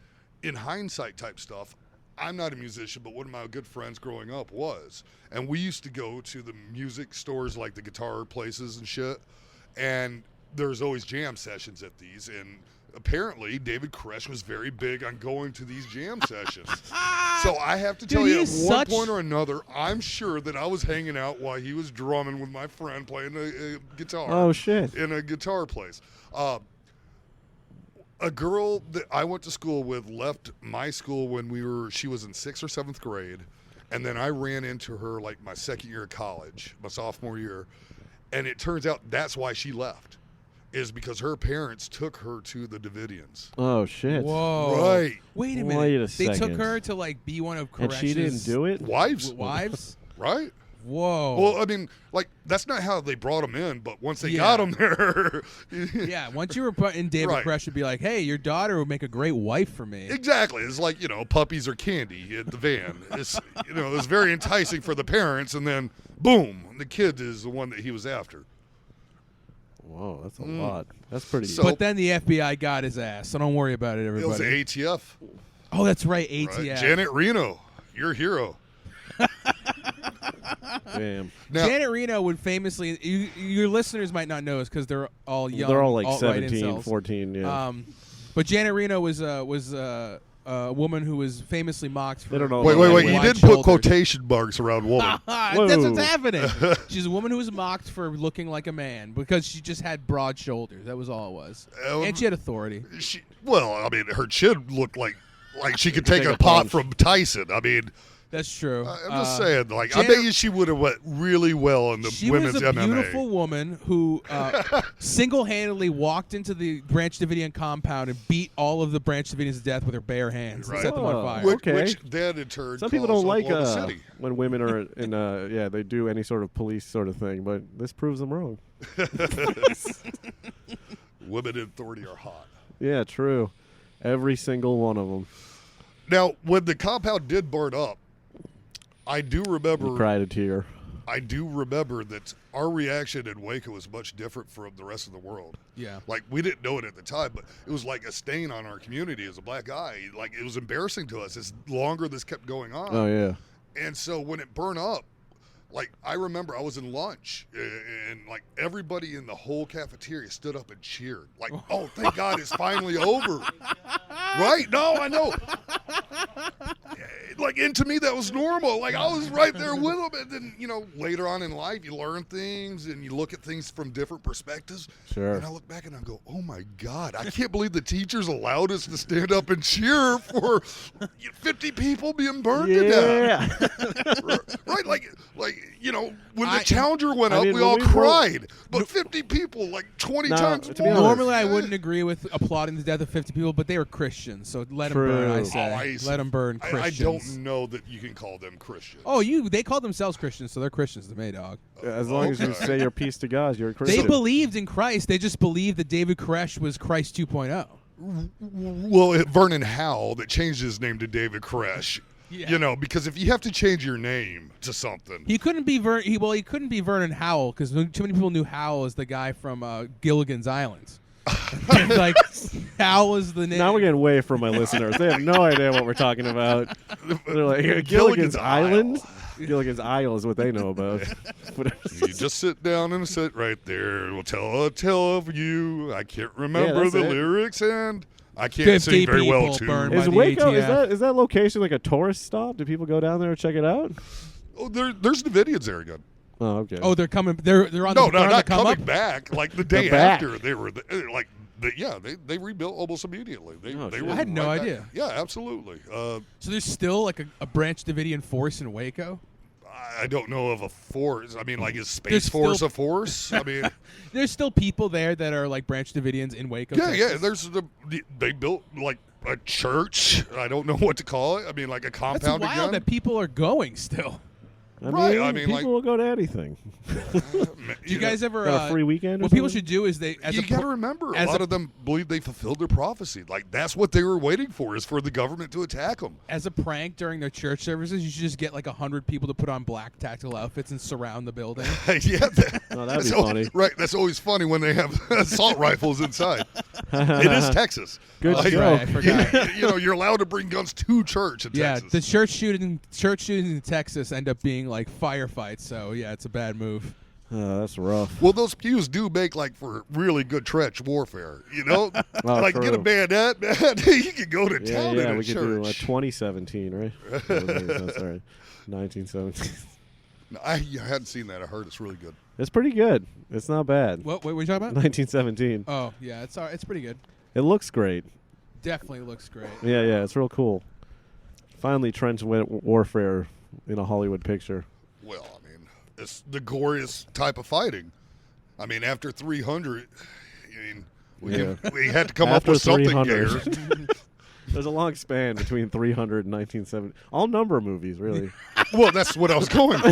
in hindsight type stuff, I'm not a musician, but one of my good friends growing up was. And we used to go to the music stores, like the guitar places and shit. And there's always jam sessions at these. And apparently, David Koresh was very big on going to these jam sessions. So I have to tell Dude, you, he at is one such- point or another, I'm sure that I was hanging out while he was drumming with my friend playing a guitar Oh, shit. in a guitar place. A girl that I went to school with left my school when she was in 6th or 7th grade, and then I ran into her like my second year of college, my sophomore year, and it turns out that's why she left, is because her parents took her to the Davidians. Oh, shit. Whoa. Right. Wait a minute. Wait a They took second. her to like be one of Koresh's And she didn't do it? Wives, wives? right? Whoa. Well, I mean, like that's not how they brought them in, but once they Yeah. got them there, Yeah, once you were put in David Right. Koresh would be like, hey, your daughter would make a great wife for me. Exactly. It's like, puppies or candy at the van. It's it's very enticing for the parents, and then boom, the kid is the one that he was after. Whoa, that's a lot. That's pretty. So- But then the FBI got his ass, so don't worry about it, It was everybody. the ATF. Oh, that's right, ATF. Right? Janet Reno, your hero. Damn. Now, Janet Reno would famously, your listeners might not know this because they're all young. They're all like alt-right 17, incels. 14, yeah. But Janet Reno was a woman who was famously mocked for. They don't know wait. about You wide did shoulders. put quotation marks around woman. That's Whoa. what's happening. She's a woman who was mocked for looking like a man because she just had broad shoulders. That was all it was. And she had authority. Her chin looked like she could take Take a a pot punch. from Tyson. I mean, That's true. I'm just saying. Like, Janet- I bet you she would have went really well in the She women's was a MMA. beautiful woman who single-handedly walked into the Branch Davidian compound and beat all of the Branch Davidians to death with her bare hands and Right. set them on Oh. fire. Which, Okay. which then in turn Some people caused don't like Oklahoma City. when women are in they do any sort of police sort of thing, but this proves them wrong. Women in authority are hot. Yeah, true. Every single one of them. Now, when the compound did burn up, I do remember. Cried a tear. I do remember that our reaction in Waco was much different from the rest of the world. Yeah. Like, we didn't know it at the time, but it was like a stain on our community as a black guy. Like, it was embarrassing to us as longer this kept going on. Oh yeah. And so when it burned up, Like, I remember I was in lunch, and like everybody in the whole cafeteria stood up and cheered. Like, oh, thank God it's finally over. Right? No, I know. Like, and to me, that was normal. Like, I was right there with them. And then, you know, later on in life, you learn things and you look at things from different perspectives. Sure. And I look back and I go, oh, my God, I can't believe the teachers allowed us to stand up and cheer for 50 people being burned to death. Right? Like, you know, when the Challenger went up, we all cried. But 50 people, like 20 times more. Normally, I wouldn't agree with applauding the death of 50 people, but they were Christians, so let them burn, I say. Let them burn Christians. I don't know that you can call them Christians. Oh, they call themselves Christians, so they're Christians to me, dog. As long as you say your peace to God, you're a Christian. They believed in Christ. They just believed that David Koresh was Christ 2.0. Well, Vernon Howell, that changed his name to David Koresh. Yeah. You know, because if you have to change your name to something, he couldn't be he couldn't be Vernon Howell because too many people knew Howell as the guy from Gilligan's Island. Like, Howell is the name. Now we're getting away from my listeners. They have no idea what we're talking about. They're like, Gilligan's Island? Gilligan's Isle is what they know about. You just sit down and sit right there. We'll tell a tale of you. I can't remember the lyrics, and I can't sing very well, too. Is Waco, is that location like a tourist stop? Do people go down there and check it out? Oh, there's Davidians there again. Oh, okay. Oh, they're coming. They're on. No, they're not coming back. Like the day after they were like. They rebuilt almost immediately. They were I had no idea. Back. Yeah, absolutely. So there's still like a Branch Davidian force in Waco? I don't know of a force. I mean, like, is Space Force a force? I mean, there's still people there that are like Branch Davidians in Waco. Yeah, Texas. Yeah. They built like a church. I don't know what to call it. I mean, like a compound. That's wild that people are going still. I mean, people will go to anything. Do you guys ever got a free weekend? What people should do is you got to remember, a lot of them believe they fulfilled their prophecy. Like, that's what they were waiting for, is for the government to attack them. As a prank during their church services, you should just get like 100 people to put on black tactical outfits and surround the building. Yeah, that'd be funny. Right, that's always funny when they have assault rifles inside. It is Texas. Good joke. Right, I forgot. You know, you're allowed to bring guns to church in Texas. Yeah, the church shootings in Texas end up being like firefights. So yeah, it's a bad move. That's rough. Well, those pews do make like for really good trench warfare. You know, like get a bayonet, man. You can go to town in a we church. could do 2017, right? That's right, 1917. No, I hadn't seen that. I heard it's really good. It's pretty good. It's not bad. What were you talking about? 1917. Oh yeah, it's pretty good. It looks great. Definitely looks great. Yeah, it's real cool. Finally, trench warfare in a Hollywood picture. Well, I mean, it's the goriest type of fighting. I mean, after 300, we had to come up with something gayer. There's a long span between 300 and 1970. All number movies, really. Well, that's what I was going for.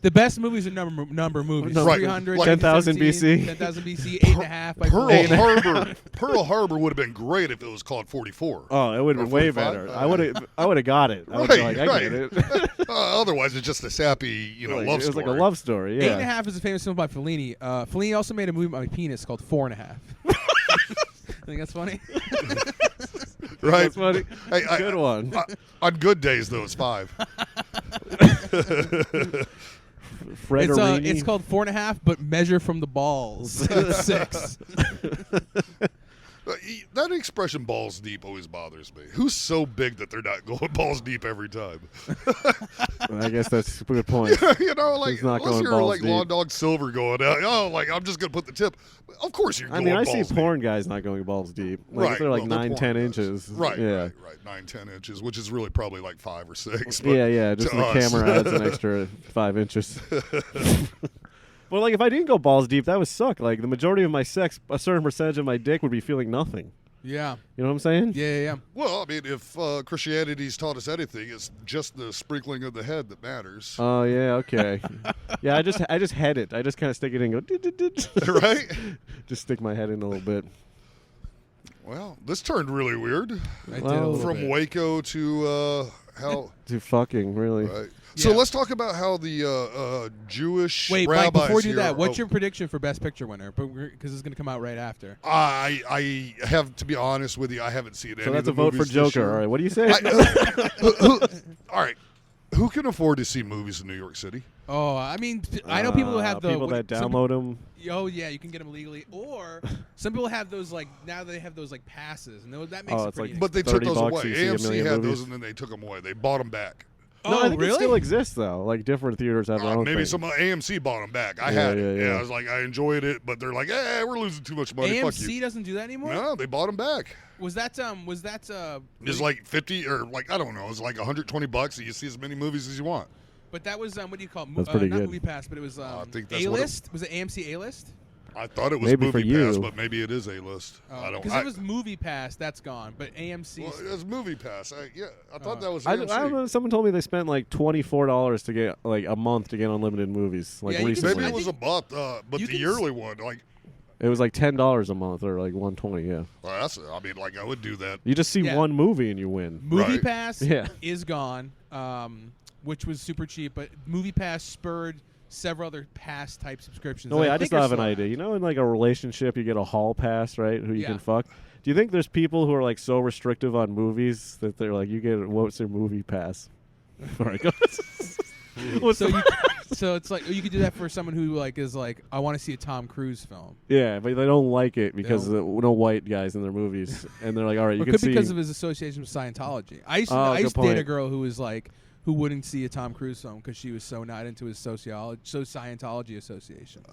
The best movies are number movies. Right. 300, like 10,000 BC. 10,000 BC, 8.5. Pearl Harbor would have been great if it was called 44. Oh, it would have been way better. I would have got it. I would right, be like, I get it. Otherwise, it's just a sappy, love story. It was like a love story, yeah. 8.5 is a famous film by Fellini. Fellini also made a movie about my penis called 4.5. I think that's funny. Right. That's funny. Hey, good one. On good days, though, it's 5. It's called 4.5, but measure from the balls. 6. That expression, balls deep, always bothers me. Who's so big that they're not going balls deep every time? I guess that's a good point. Like, He's not unless going you're balls like deep. Lawn Dog Silver going out, I'm just going to put the tip. Of course you're going balls deep. I see porn guys not going balls deep. Like, right. They're like they're 9-10 inches. Right, yeah. right. 9-10 inches, which is really probably like 5 or 6. Yeah. Just the camera adds an extra 5 inches. Well, like, if I didn't go balls deep, that would suck. Like, the majority of my sex, a certain percentage of my dick would be feeling nothing. Yeah. You know what I'm saying? Yeah. Well, I mean, if Christianity's taught us anything, it's just the sprinkling of the head that matters. Oh, yeah, okay. Yeah, I just head it. I just kind of stick it in and go, right? Just stick my head in a little bit. Well, this turned really weird. From Waco to how... to fucking, really. Right. So let's talk about how the Jewish rabbis rabbis Mike, before we do here, that, what's your prediction for Best Picture winner? Because it's going to come out right after. I have to be honest with you. I haven't seen any. So that's of the a vote for movies Joker. this year. All right, what do you say? All right. Who can afford to see movies in New York City? Oh, I mean, I know people who have the people that download them. Oh yeah, you can get them legally, or some people have those like now they have those like passes, and that makes it it's pretty. like But they took those $30 away. you see a AMC million had movies. those, and then they took them away. They bought them back. No, I think really? it still exists though. Like different theaters have their own Maybe thing. some AMC bought them back. I had it. yeah. I was like, I enjoyed it, but they're like, we're losing too much money. Fuck you. AMC doesn't do that anymore. No, they bought them back. Was that It's like 50 or like I don't know. It's like $120, and you see as many movies as you want. But that was what do you call it? That's pretty not good. Movie Pass, but it was I think that's what A-list. Was it AMC A-list? I thought it was Maybe for Movie you. Pass, but maybe it is A-list. I don't. Because it was Movie Pass, that's gone. But AMC. Well, it was Movie Pass. I thought that was I AMC. don't know. Someone told me they spent like $24 to get like a month to get unlimited movies. Like Yeah, you can- recently, Maybe I it was a think month, but you the can yearly one, like, it was like $10 a month or like $120. Yeah, well, that's. I mean, like, I would do that. you just see Yeah. one movie and you win. Movie Right. Pass Yeah. is gone, which was super cheap. But Movie Pass spurred several other pass type subscriptions. No that wait, I think just are have an still idea. around. You know, in like a relationship, you get a hall pass, right? Who you Yeah. can fuck. Do you think there's people who are like so restrictive on movies that they're like, you get what's your movie pass? All right, go. What's So, the- so it's like you could do that for someone who like is like, I want to see a Tom Cruise film. yeah, but they don't like it because They no white guys in their movies, and they're like, all right, you It can could see. be because of his association with Scientology. I used to, Oh, I used to good date a point. girl who was like, who wouldn't see a Tom Cruise film because she was so not into his Scientology associations.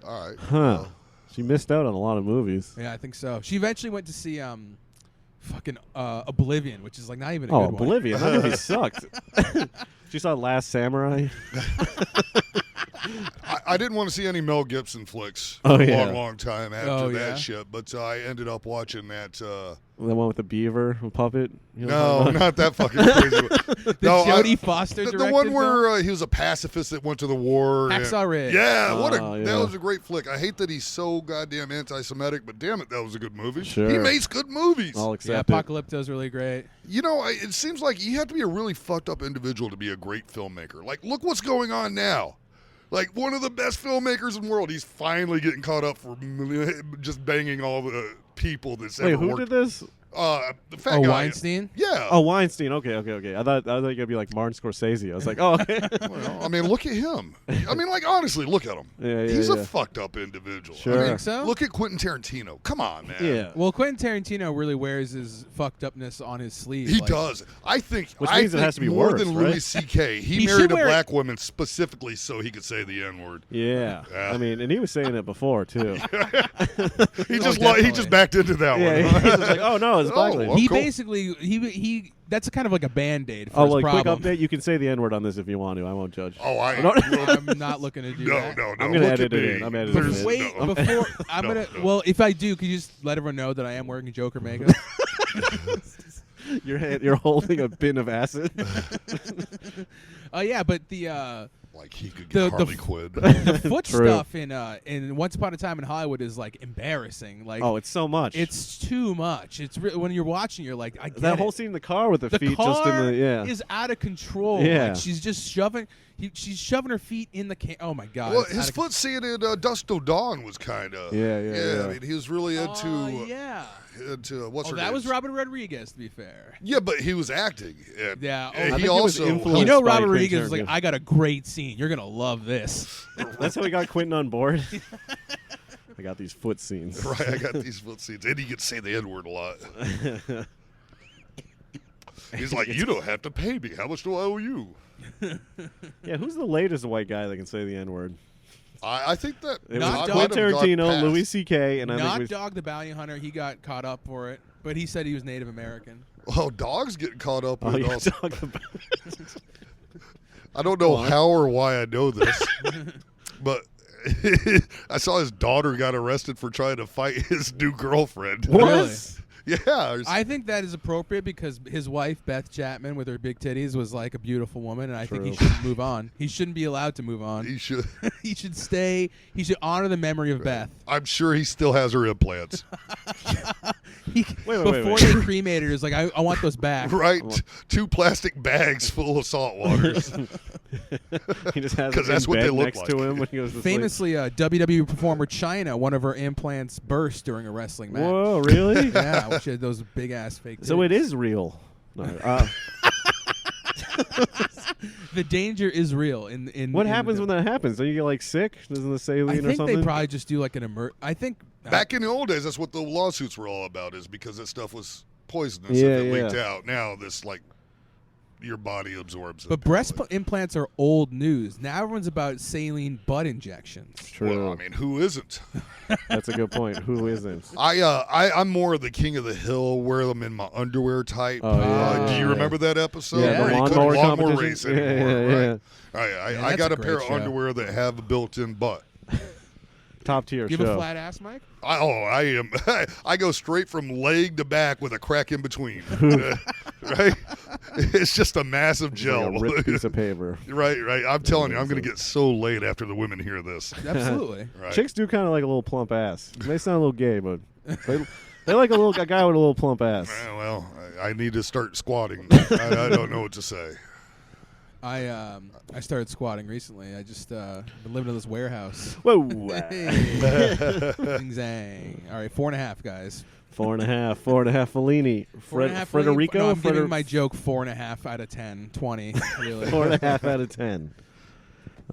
All right. Huh. She missed out on a lot of movies. Yeah, I think so. She eventually went to see fucking Oblivion, which is like not even a Oh, good one. Oblivion. That movie sucked. She saw Last Samurai. I didn't want to see any Mel Gibson flicks Oh, for a yeah. long time after Oh, that yeah? shit, but I ended up watching that. The one with the beaver puppet. You know what I'm No, talking not that fucking crazy one. The No, Jodie Foster the directed one film? where he was a pacifist that went to the war. and- Hacksaw Ridge. Yeah, Oh, that yeah. was a great flick. I hate that he's so goddamn anti-Semitic, but damn it, that was a good movie. Sure. He makes good movies. I'll Yeah, accept it. Apocalypto's really great. You know, it seems like you have to be a really fucked up individual to be a great filmmaker. Like, look what's going on now. Like, one of the best filmmakers in the world, he's finally getting caught up for just banging all the people that's Wait, ever who worked. did this? The fat Oh, guy. Weinstein? Yeah. Oh, Weinstein. Okay. I thought it'd be like Martin Scorsese. I was like, oh, Well, I mean, look at him. I mean, like, honestly, look at him. Yeah, He's yeah. a fucked up individual. Sure. I mean, Think so? Look at Quentin Tarantino. Come on, man. yeah. Well, Quentin Tarantino really wears his fucked upness on his sleeve. He like- does. I think. Which I means it think has to be more worse, than right? Louis C.K. He He married should a wear- black woman specifically so he could say the N-word. Yeah. Yeah. I mean, and he was saying it before too. He just definitely. he just backed into that Yeah, one. he's just like, oh no, it's a black Oh, lady. well, He cool. basically he that's kind of like a band-aid for Oh, his like quick problem. update. You can say the N word on this if you want to. I won't judge. Oh, I'm not looking to do no, that. no, no. I'm gonna Look edit at it me. in. I'm editing There's- it in. Wait, no. before I'm No, gonna. no. Well, if I do, could you just let everyone know that I am wearing Joker makeup? You're holding a bin of acid. Yeah, but the Like he could The- get the Harley f- Quinn. the foot True. stuff in Once Upon a Time in Hollywood is like embarrassing. Like Oh, it's so much. it's too much. It's when you're watching, you're like, I get that it. whole scene in the car with the The feet car just in the is out of control. Yeah. Like, she's just shoving. She's shoving her feet in the can. Oh my god! Well, it's his outta foot scene in Dusk Till Dawn was kind of. Yeah. I mean, he was really into yeah. into what's Oh, her that name? was Robert Rodriguez, to be fair. Yeah, but he was acting. And, Yeah. and Oh, I he think he was also. influenced You know, by Robert Quentin Rodriguez was like, Tarantino. I got a great scene. You're gonna love this. That's how we got Quentin on board. I got these foot scenes. Right, I got these foot scenes, and he could say the N-word a lot. He's like, you don't have to pay me. How much do I owe you? Yeah, who's the latest white guy that can say the N word? I think that It Not was Dog. Quentin Tarantino, past. Louis C.K., and I Not think it was, Dog the Bounty Hunter. He got caught up for it, but he said he was Native American. Oh, dogs getting caught up with oh, you're also. talking about I don't know Go on. how or why I know this, but I saw his daughter got arrested for trying to fight his new girlfriend. what? Really? Yeah. I think that is appropriate because his wife, Beth Chapman, with her big titties, was like a beautiful woman, and I think he True. should move on. He shouldn't be allowed to move on. He should. He should stay. He should honor the memory of Beth. I'm sure he still has her implants. wait, Before wait. they cremated her, it's like, I want those back. Right? 2 plastic bags full of salt waters. He just has 'Cause it that's in what they bed look next like. to him when he goes to sleep. Famously, WWE performer Chyna, one of her implants burst during a wrestling match. Whoa, really? Yeah, she had those big ass fake. So titties. it is real. No, The danger is real. In What happens when that happens? Don't you get like sick? Doesn't the saline I or think something? they probably just do like an I think Back in the old days, that's what the lawsuits were all about, is because that stuff was poisonous Yeah, if it leaked yeah. out. Now this like your body absorbs it. But breast implants are old news. Now everyone's about saline butt injections. True. Well, I mean, who isn't? That's a good point. Who isn't? I'm more of the king of the hill, wear them in my underwear type. Oh, yeah, Do you yeah. remember that episode Yeah, where the he couldn't lawnmower lawnmower competition. race anymore? Yeah. Right. I that's got a a pair great of show. underwear that have a built-in butt. Top tier Give a show. flat ass, Mike. I am. I go straight from leg to back with a crack in between. Right? It's just a massive It's gel. like a ripped piece of paper. Right. I'm telling you, I'm going to get so laid after the women hear this. Absolutely. Right. Chicks do kind of like a little plump ass. It may sound a little gay, but they like a guy with a little plump ass. Well, I need to start squatting. I don't know what to say. I started squatting recently. I just been living in this warehouse. Whoa. Zing zang. All right, 4.5, guys. 4.5. 4.5 Fellini. 4.5. Federico. No, I'm giving my joke 4.5 out of 10. 20. Really. 4.5 out of 10.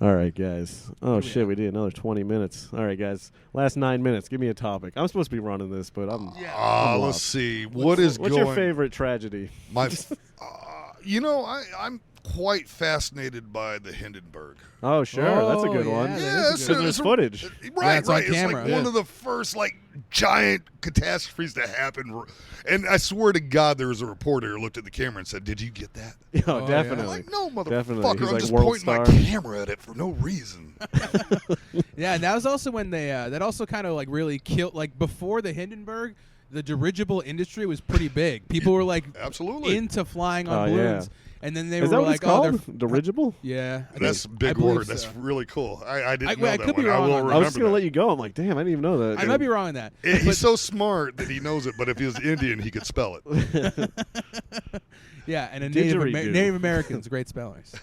All right, guys. Oh, shit, we did another 20 minutes. All right, guys. Last 9 minutes. Give me a topic. I'm supposed to be running this, but I'm Let's lost. see. What's your favorite tragedy? My, I'm quite fascinated by the Hindenburg. Oh, sure. That's a good yeah, one. that Yeah, is a Because good there's footage. Right, it's on right. It's camera. like one of the first like giant catastrophes to happen. And I swear to God, there was a reporter who looked at the camera and said, "Did you get that?" Oh, yeah. definitely. I'm like, no, Definitely. motherfucker. He's I'm like just world pointing my star. camera at it for no reason. Yeah, and that was also when they that also kind of like really killed, like before the Hindenburg, the dirigible industry was pretty big. People were like Absolutely. into flying on Oh, yeah. balloons. And then they Is were that what like, it's called? they're Dirigible? yeah. That's a I big believe word. That's so. really cool. I didn't I know that could be one. I wrong will on that. I was just remember going to that. let you go. I'm like, damn, I didn't even know that. I might be wrong on that. He's so smart that he knows it, but if he was Indian, he could spell it. Yeah, and a Didgeridoo. Native Americans, great spellers.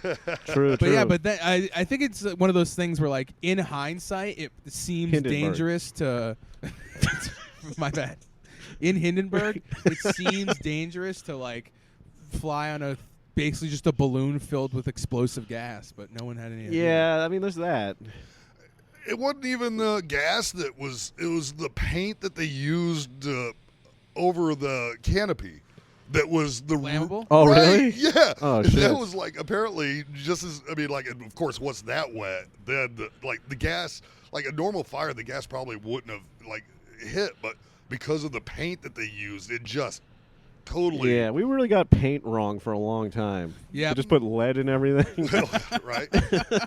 True, But true. yeah, but I think it's one of those things where, like, in hindsight, it seems Hindenburg. dangerous to. My bad. In Hindenburg, it seems dangerous to like fly on basically just a balloon filled with explosive gas, but no one had any idea. Yeah, I mean, there's that. It wasn't even the gas that was. It was the paint that they used over the canopy. That was the Flammable? Oh, right? really? Yeah. Oh, And shit. that was like apparently just as like of course what's that wet? Then the gas, like a normal fire, the gas probably wouldn't have like hit, but because of the paint that they used, it just totally Yeah, we really got paint wrong for a long time. Yeah. We just put lead in everything. right.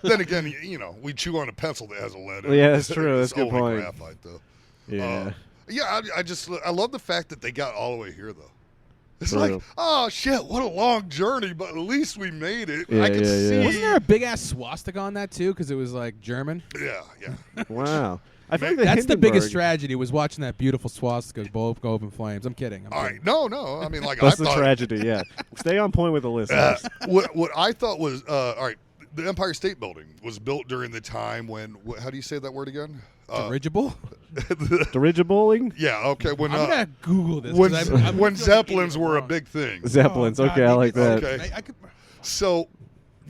Then again, we chew on a pencil that has a lead in it. Yeah, that's true. That's It's a good only point. graphite though. Yeah. Yeah, I love the fact that they got all the way here though. It's True. like, oh shit, what a long journey, but at least we made it. Yeah, I could yeah, yeah. see. Wasn't there a big ass swastika on that too? Because it was like German. Yeah. Wow. I feel like the That's the biggest Hindenburg- tragedy was watching that beautiful swastika go up in flames. I'm kidding. All right, no. I mean, like That's I the thought. tragedy, yeah. Stay on point with the listeners. What I thought was all right. The Empire State Building was built during the time when. How do you say that word again? Dirigible? Dirigible-ing? Yeah. Okay. When I'm gonna Google this. when 'cause I'm when gonna Zeppelins get it were a wrong. big thing. Zeppelins. Oh, God, Okay, I like maybe- that. Okay. I could, So,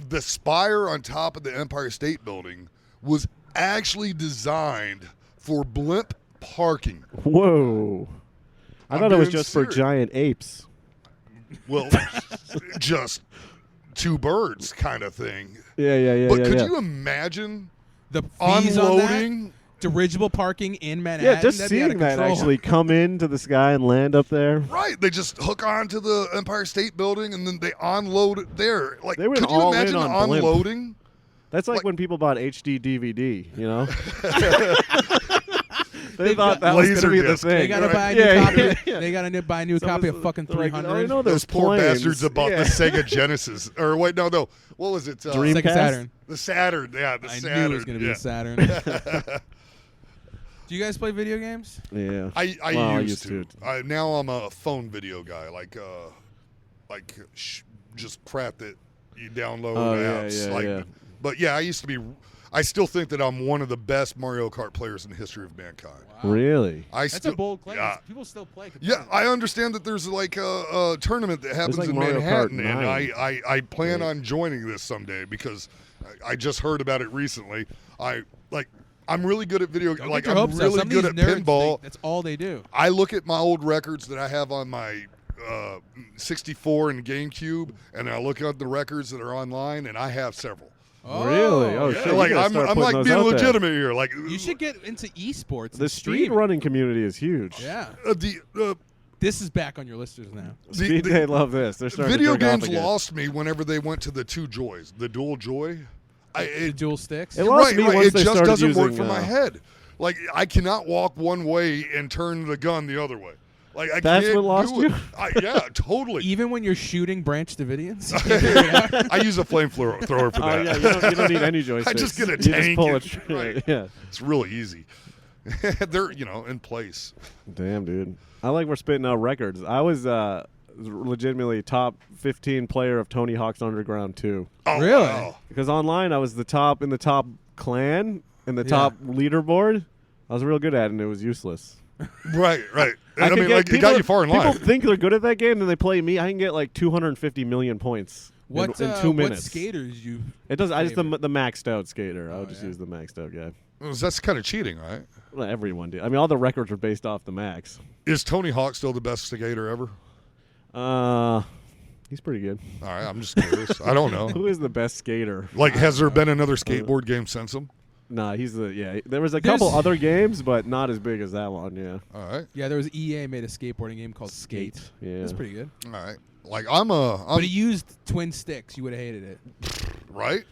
the spire on top of the Empire State Building was actually designed for blimp parking. Whoa. I I'm thought it was being just for serious. giant apes. Well, just two birds kind of thing. Yeah. But could yeah. you imagine the fees on that, unloading? dirigible parking in Manhattan. Yeah, just that'd be out seeing of that control. actually come into the sky and land up there. Right, they just hook on to the Empire State Building and then they unload it there. Like, They went could you all in imagine on blimp. unloading? That's like Like- when people bought HD DVD, you know? they They've thought got- that was going to be the Laserdisc. thing. They gotta Right. buy a new Yeah, copy. yeah. They gotta buy a new Some copy of of the- fucking they're like, 300. oh, you know, Those there's poor planes. bastards that bought Yeah. the Sega Genesis. Or wait, no. What was it? Dreamcast? Sega Saturn. The Saturn. Yeah, the I Saturn. knew it was gonna be yeah. a Saturn. Do you guys play video games? Yeah. I Well, used to. Now I'm a phone video guy, just crap that you download Oh, yeah, apps. yeah, like, yeah. but yeah, I used to be. I still think that I'm one of the best Mario Kart players in the history of mankind. Wow. Really? That's a bold claim. People still play. Yeah, I understand that there's like a tournament that happens like in Mario Manhattan, Kart and 9. I plan on joining this someday because I just heard about it recently. I'm really good at video. Don't Like get your I'm hopes up. really Some of good at these nerds pinball. think that's all they do. I look at my old records that I have on my 64 and GameCube, and I look at the records that are online, and I have several. Oh, Really? Oh, Yeah, shit. like You gotta I'm start putting like those being out there. legitimate here. Like You should get into esports. The and speed stream it. running community is huge. Yeah. the This is back on your listers now. Speed, they love this. They're starting video to jerk off games again. lost me whenever they went to the two joys, the dual joy. The dual sticks. It lost me once It they just started doesn't work using, for my head. Like I cannot walk one way and turn the gun the other way. Like I That's can't what lost do you? it. Yeah, totally. Even when you're shooting Branch Davidians. I use a flamethrower for Oh that. yeah, you don't need any joysticks. I just get a You just tank pull and- it. right. Yeah. It's really easy. They're in place. Damn, dude. I like we're spitting out records. I was legitimately top 15 player of Tony Hawk's Underground 2. Oh, Really? wow. Because online I was the top in the top clan and the Yeah. top leaderboard. I was real good at it and it was useless. Right. And I can mean, get like it got you far in people life. think they're good at that game, then they play me. I can get like 250 million points in 2 minutes. What skaters you? It does. I just the favorite? maxed out skater. I would Oh, just yeah. use the maxed out guy. That's kind of cheating, right? Well, everyone did. I mean, all the records are based off the max. Is Tony Hawk still the best skater ever? He's pretty good. All right, I'm just curious. I don't know. Who is the best skater? Like, has there been another skateboard game since him? Nah, he's the There was a couple There's- other games, but not as big as that one. Yeah. All right, Yeah, there was EA made a skateboarding game called Skate. Yeah. That's pretty good. all right. Like I'm But it used twin sticks. You would have hated it. right.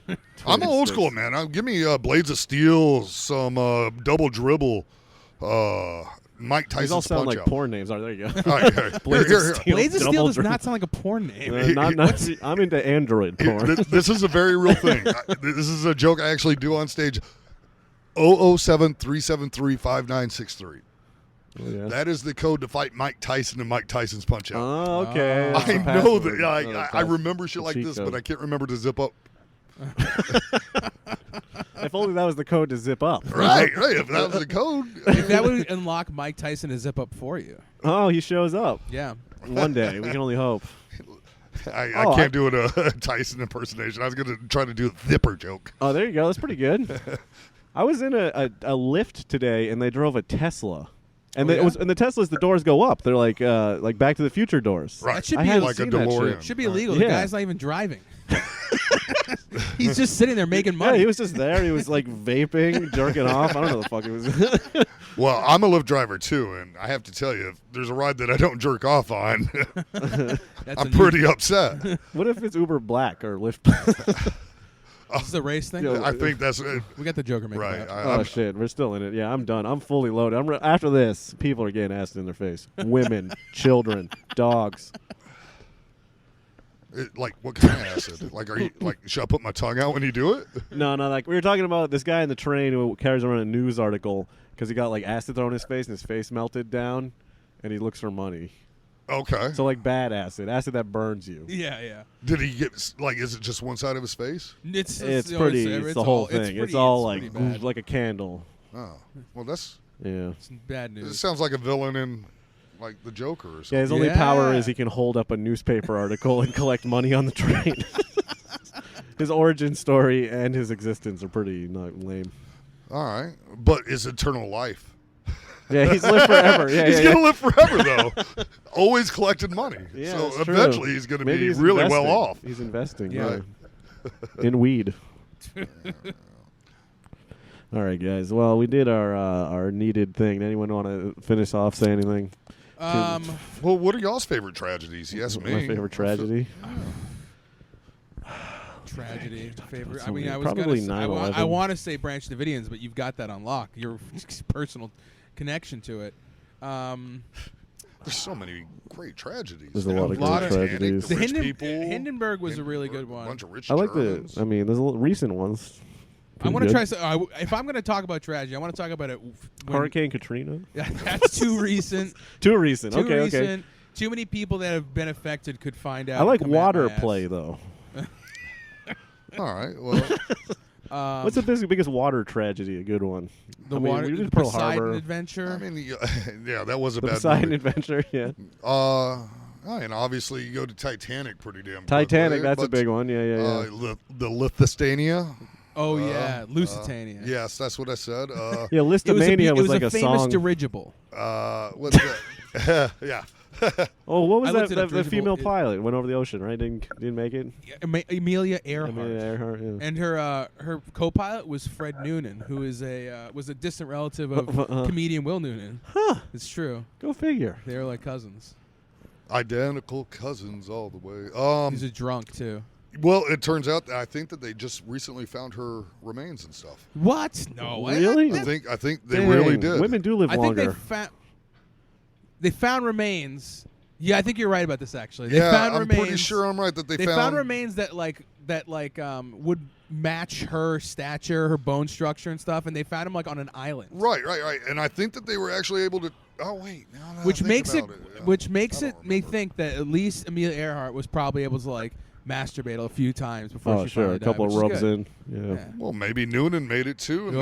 I'm old school, man. Give me Blades of Steel, some double dribble, Mike These Tyson's all sound punch like out. porn names. All right, there you go. All right, here. Blades Here, of here. Steel. Blades of Steel Double does dribble. not sound like a porn name. I'm into Android porn. This is a very real thing. This is a joke I actually do on stage. 007-373-5963. Oh, yeah. That is the code to fight Mike Tyson and Mike Tyson's punch out. Oh, okay. Oh. That's the I know password. that. Another I password. remember shit The like cheat this, code. but I can't remember to zip up. If only that was the code to zip up. Right. If that was the code. That would unlock Mike Tyson to zip up for you. Oh, he shows up Yeah. one day. We can only hope. I Oh, can't do a Tyson impersonation. I was going to try to do a zipper joke. Oh, there you go. That's pretty good. I was in a lift today, and they drove a Tesla. And Oh, it yeah? was, and the Teslas, the doors go up. They're like Back to the Future doors. Right. That should I be hadn't like a seen that DeLorean. shit. Should be illegal. The Yeah. guy's not even driving. He's just sitting there making money. Yeah, he was just there. He was like vaping, jerking off. I don't know the fuck it was. Well, I'm a Lyft driver too, and I have to tell you, if there's a ride that I don't jerk off on, That's I'm a new- pretty upset. What if it's Uber Black or Lyft? This is a race thing. Yo, I think that's We got the Joker making right. that. Oh shit, we're still in it. Yeah, I'm done. I'm fully loaded. After this, people are getting acid in their face. Women, children, dogs. Like what kind of acid? Like, are you like? Should I put my tongue out when you do it? No, like we were talking about this guy in the train who carries around a news article because he got like acid thrown in his face and his face melted down, and he looks for money. Okay. So like bad acid that burns you. Yeah. Did he get like? Is it just one side of his face? It's It's you know, pretty. it's It's the whole all- thing. It's pretty- all pretty like bad. like a candle. Oh, well, that's Yeah. It's bad it news. sounds like a villain in like the Joker or Yeah, something. his only power Yeah. is he can hold up a newspaper article and collect money on the train. His origin story and his existence are pretty not lame. All right, but is eternal life? Yeah, he's lived forever. Yeah, He's yeah, gonna live forever though. Always collecting money. yeah. So it's true. eventually he's gonna Maybe be he's really well investing. off. He's investing. Yeah. Yeah. In weed. All right, guys. Well, we did our needed thing. Anyone want to finish off? Say anything? Well, what are y'all's favorite tragedies? Yes, me. My favorite tragedy. Tragedy. Favorite. I so mean, many. I was Probably gonna. 9/11. I want to say Branch Davidians, but you've got that on lock. Your personal connection to it. There's so many great tragedies. There's a lot of great Titanic, tragedies. The The rich people. Hindenburg was a really good one. A bunch of rich I like Germans. I mean, there's a little recent ones. I want Pretty to good. try. If I'm going to talk about tragedy, I want to talk about it. When, Hurricane Katrina. That's too recent. Too recent. Too okay, recent. okay. Too many people that have been affected could find out. I like and come at water my ass. play though. All right. Well, What's the biggest water tragedy? A good one. The we did Pearl Poseidon Harbor. Adventure. I mean, yeah, that was a The bad Poseidon movie. Adventure. Yeah. And obviously you go to Titanic pretty damn Titanic. quickly, That's a but, big one. Yeah. the Lithistania. Oh yeah, Lusitania. Yes, that's what I said. Yeah, Listomania was like a a famous song. dirigible. What's that? Yeah. Oh, what was I looked that? at a The female dirigible. pilot went over the ocean, right? Didn't make it. Amelia Earhart. Amelia Earhart, yeah. And her co-pilot was Fred Noonan, who is was a distant relative of comedian Will Noonan. Huh. It's true. Go figure. They were like cousins. Identical cousins all the way. He's a drunk too. Well, it turns out that I think that they just recently found her remains and stuff. What? No. Really? I think they Dang, really did. Women do live I think longer. they found remains. Yeah, I think you're right about this. Actually, they Yeah, found I'm remains. pretty sure I'm right that They found remains that would match her stature, her bone structure and stuff, and they found them like on an island. Right. And I think that they were actually able to. Oh wait, now that I Which think makes it, about yeah. which makes I it don't me remember. think that at least Amelia Earhart was probably able to like masturbate a few times before Oh, she sure. finally A couple died, of which is rubs good. in. Yeah. Yeah. Well, maybe Noonan made it too, and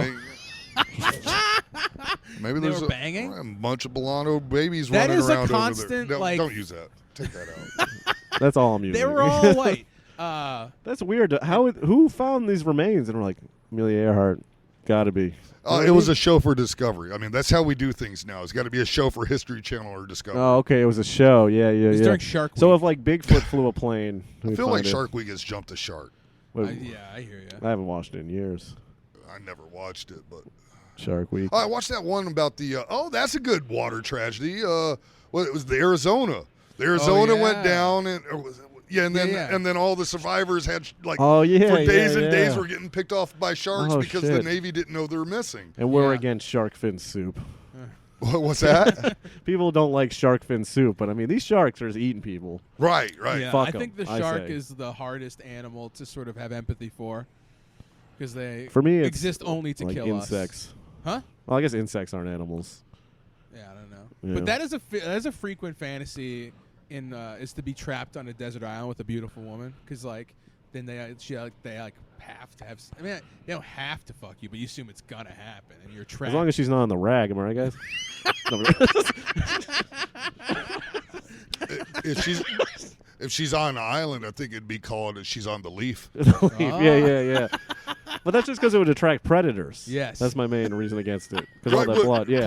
maybe They there's were banging? a bunch of Bolano babies That running is a around constant, over there. No, like- don't use that. Take that out. That's all I'm using. They were all white. That's weird. Who found these remains? And we're like, Amelia Earhart, gotta be. It was a show for Discovery. I mean, that's how we do things now. It's got to be a show for History Channel or Discovery. Oh, okay. It was a show. Yeah. It was during Shark So Week. if like Bigfoot flew a plane, I feel like Shark Week has jumped a shark. Yeah, I hear you. I haven't watched it in years. I never watched it, but Shark Week. I watched that one about the. That's a good water tragedy. It was the Arizona. The Arizona yeah. went down, and and then Yeah. and then all the survivors had for yeah, days and yeah. days were getting picked off by sharks Oh, because the shit. Navy didn't know they were missing. And we're Yeah. against shark fin soup. What's that? People don't like shark fin soup, but I mean these sharks are just eating people. Right. Yeah, Fuck I think 'em, the I shark say. is the hardest animal to sort of have empathy for, because they For me, it's exist only to like kill insects. us. Huh? Well, I guess insects aren't animals. Yeah, I don't know. Yeah. But that is a frequent fantasy is to be trapped on a desert island with a beautiful woman, because like then they have to have. I mean, they don't have to fuck you, but you assume it's gonna happen, and you're trapped. As long as she's not on the rag, am I right, guys? No, If she's on an island, I think it'd be called She's on the Leaf. Yeah. But that's just because it would attract predators. Yes. That's my main reason against it. Because all that but blood, yeah.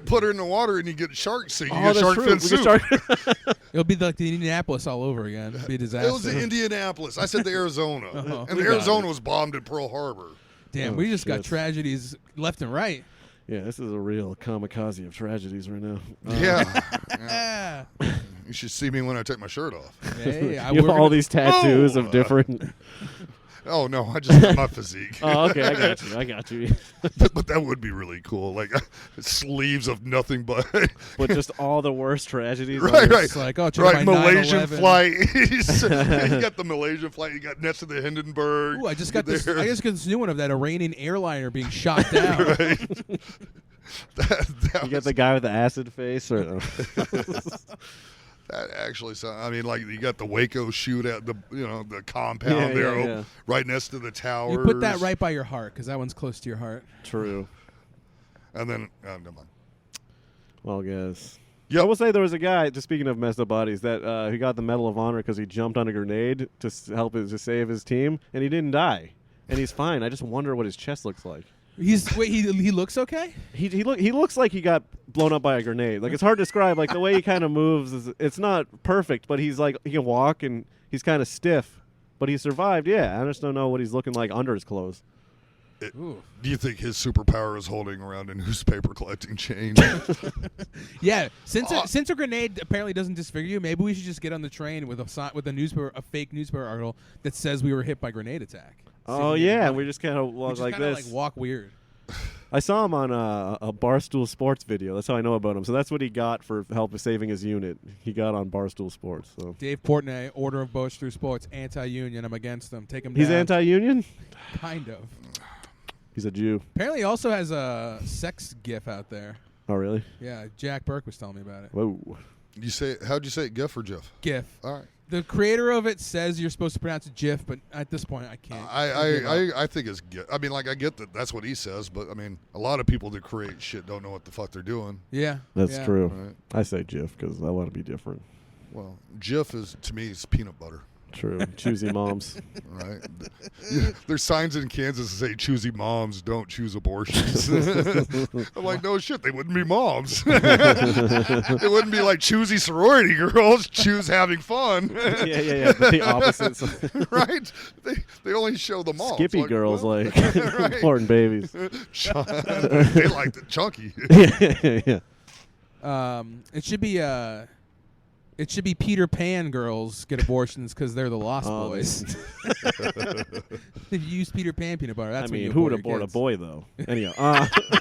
Put her in the water and you get sharks. So you Oh, get that's shark true. fin We soup. get shark- It'll be like the Indianapolis all over again. It'll be a disaster. It was in Indianapolis. I said the Arizona. Oh. And We got Arizona it. was bombed at Pearl Harbor. Damn, Oh, we just got shit. tragedies left and right. Yeah, this is a real kamikaze of tragedies right now. Yeah. Ah. You should see me when I take my shirt off. Hey, You have all these tattoos Oh! of different. Oh, no, I just got my physique. Oh, okay, I got you. But that would be really cool. Like sleeves of nothing but. But just all the worst tragedies. Right. It's like, oh, check Right, my Malaysian 9/11. flight. You got the Malaysian flight. You got next to the Hindenburg. Ooh, I just got There. this. I just got this new one of that Iranian airliner being shot down. Right. That You got was- the guy with the acid face, or that actually sounds. I mean, like you got the Waco shootout, the compound Yeah, there, yeah. right next to the towers. You put that right by your heart, because that one's close to your heart. true. and then never mind. Well, guys. Yep. I will say there was a guy, just speaking of messed up bodies, that he got the Medal of Honor because he jumped on a grenade to to save his team, and he didn't die, and he's fine. I just wonder what his chest looks like. He looks okay. He looks like he got blown up by a grenade. Like it's hard to describe. Like the way he kind of moves it's not perfect, but he's like he can walk and he's kind of stiff, but he survived. Yeah, I just don't know what he's looking like under his clothes. Ooh. Do you think his superpower is holding around a newspaper collecting chain? Yeah, since a grenade apparently doesn't disfigure you, maybe we should just get on the train with a fake newspaper article that says we were hit by grenade attack. Oh yeah, we just kind of walk like this. Like walk weird. I saw him on a Barstool Sports video. That's how I know about him. So that's what he got for help with saving his unit. He got on Barstool Sports. So Dave Portnoy, Order of Barstool Sports, anti-union. I'm against them. Take him down. he's anti-union. Kind of. He's a Jew. Apparently, he also has a sex gif out there. Oh really? Yeah, Jack Burke was telling me about it. Whoa. How'd you say it, GIF or GIF? GIF. All right. The creator of it says you're supposed to pronounce it GIF, but at this point, I can't. I think it's GIF. I mean, like, I get that that's what he says, but I mean, a lot of people that create shit don't know what the fuck they're doing. Yeah. That's true. Right. I say GIF because I want to be different. Well, GIF is, to me, is peanut butter. True. Choosy moms. Right. There's signs in Kansas that say choosy moms don't choose abortions. I'm like, no shit, they wouldn't be moms. It wouldn't be like choosy sorority girls choose having fun. yeah. The opposites. Right? They only show the moms. Skippy like, girls well, like right. important babies. They like the chunky. yeah. It should be Peter Pan girls get abortions because they're the Lost Boys. If you use Peter Pan peanut butter, that's who would abort a boy though? Anyhow,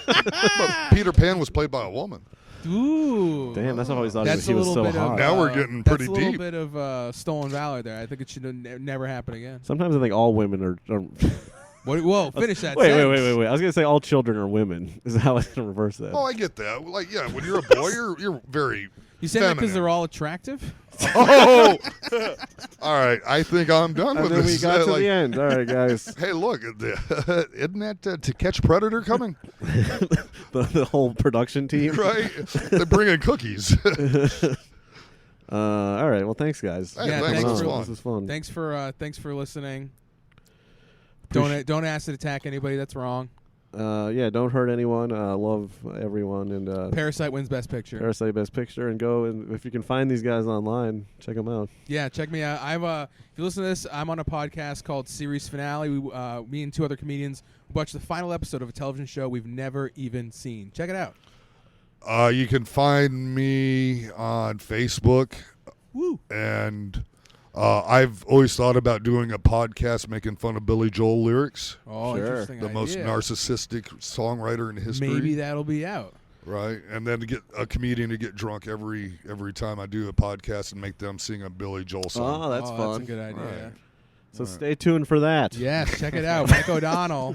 But Peter Pan was played by a woman. Ooh, damn, that's always thought that's he was so hot. Now we're getting pretty that's a little deep. bit of stolen valor there. I think it should never happen again. Sometimes I think all women are Whoa, finish that. Wait. sentence. I was gonna say all children are women. Is how I can reverse that? Oh, I get that. Like, yeah, when you're a boy, you're very. You saying that because feminine. they're all attractive? Oh, all right. I think I'm done and with then this. we got to Like, the end. All right, guys. Hey, look, isn't that To Catch Predator coming? the whole production team. Right? They're bringing cookies. All right. Well, thanks, guys. Hey, Yeah, thanks. thanks This for- was This fun. is fun. Thanks for listening. Appreciate- Don't ask to attack anybody. That's wrong. Yeah, don't hurt anyone. Love everyone, and Parasite wins Best Picture. Parasite Best Picture, and go, and if you can find these guys online, check them out. Yeah, check me out. If you listen to this, I'm on a podcast called Series Finale. Me and two other comedians watch the final episode of a television show we've never even seen. Check it out. You can find me on Facebook. Woo! And I've always thought about doing a podcast making fun of Billy Joel lyrics. Oh, Sure. interesting The idea. most narcissistic songwriter in history. Maybe that'll be out. Right, and then to get a comedian to get drunk every time I do a podcast and make them sing a Billy Joel song. Oh, that's fun. That's a good idea. Right. So stay tuned for that. Yes, check it out. Mike O'Donnell.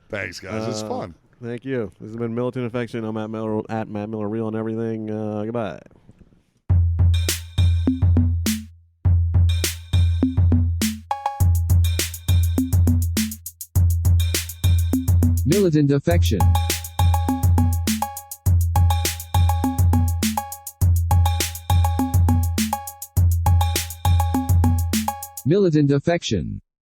Thanks, guys. It's fun. Thank you. This has been Militant Affection. I'm Matt Miller, at Matt Miller Real and everything. Goodbye. Militant affection. Militant affection.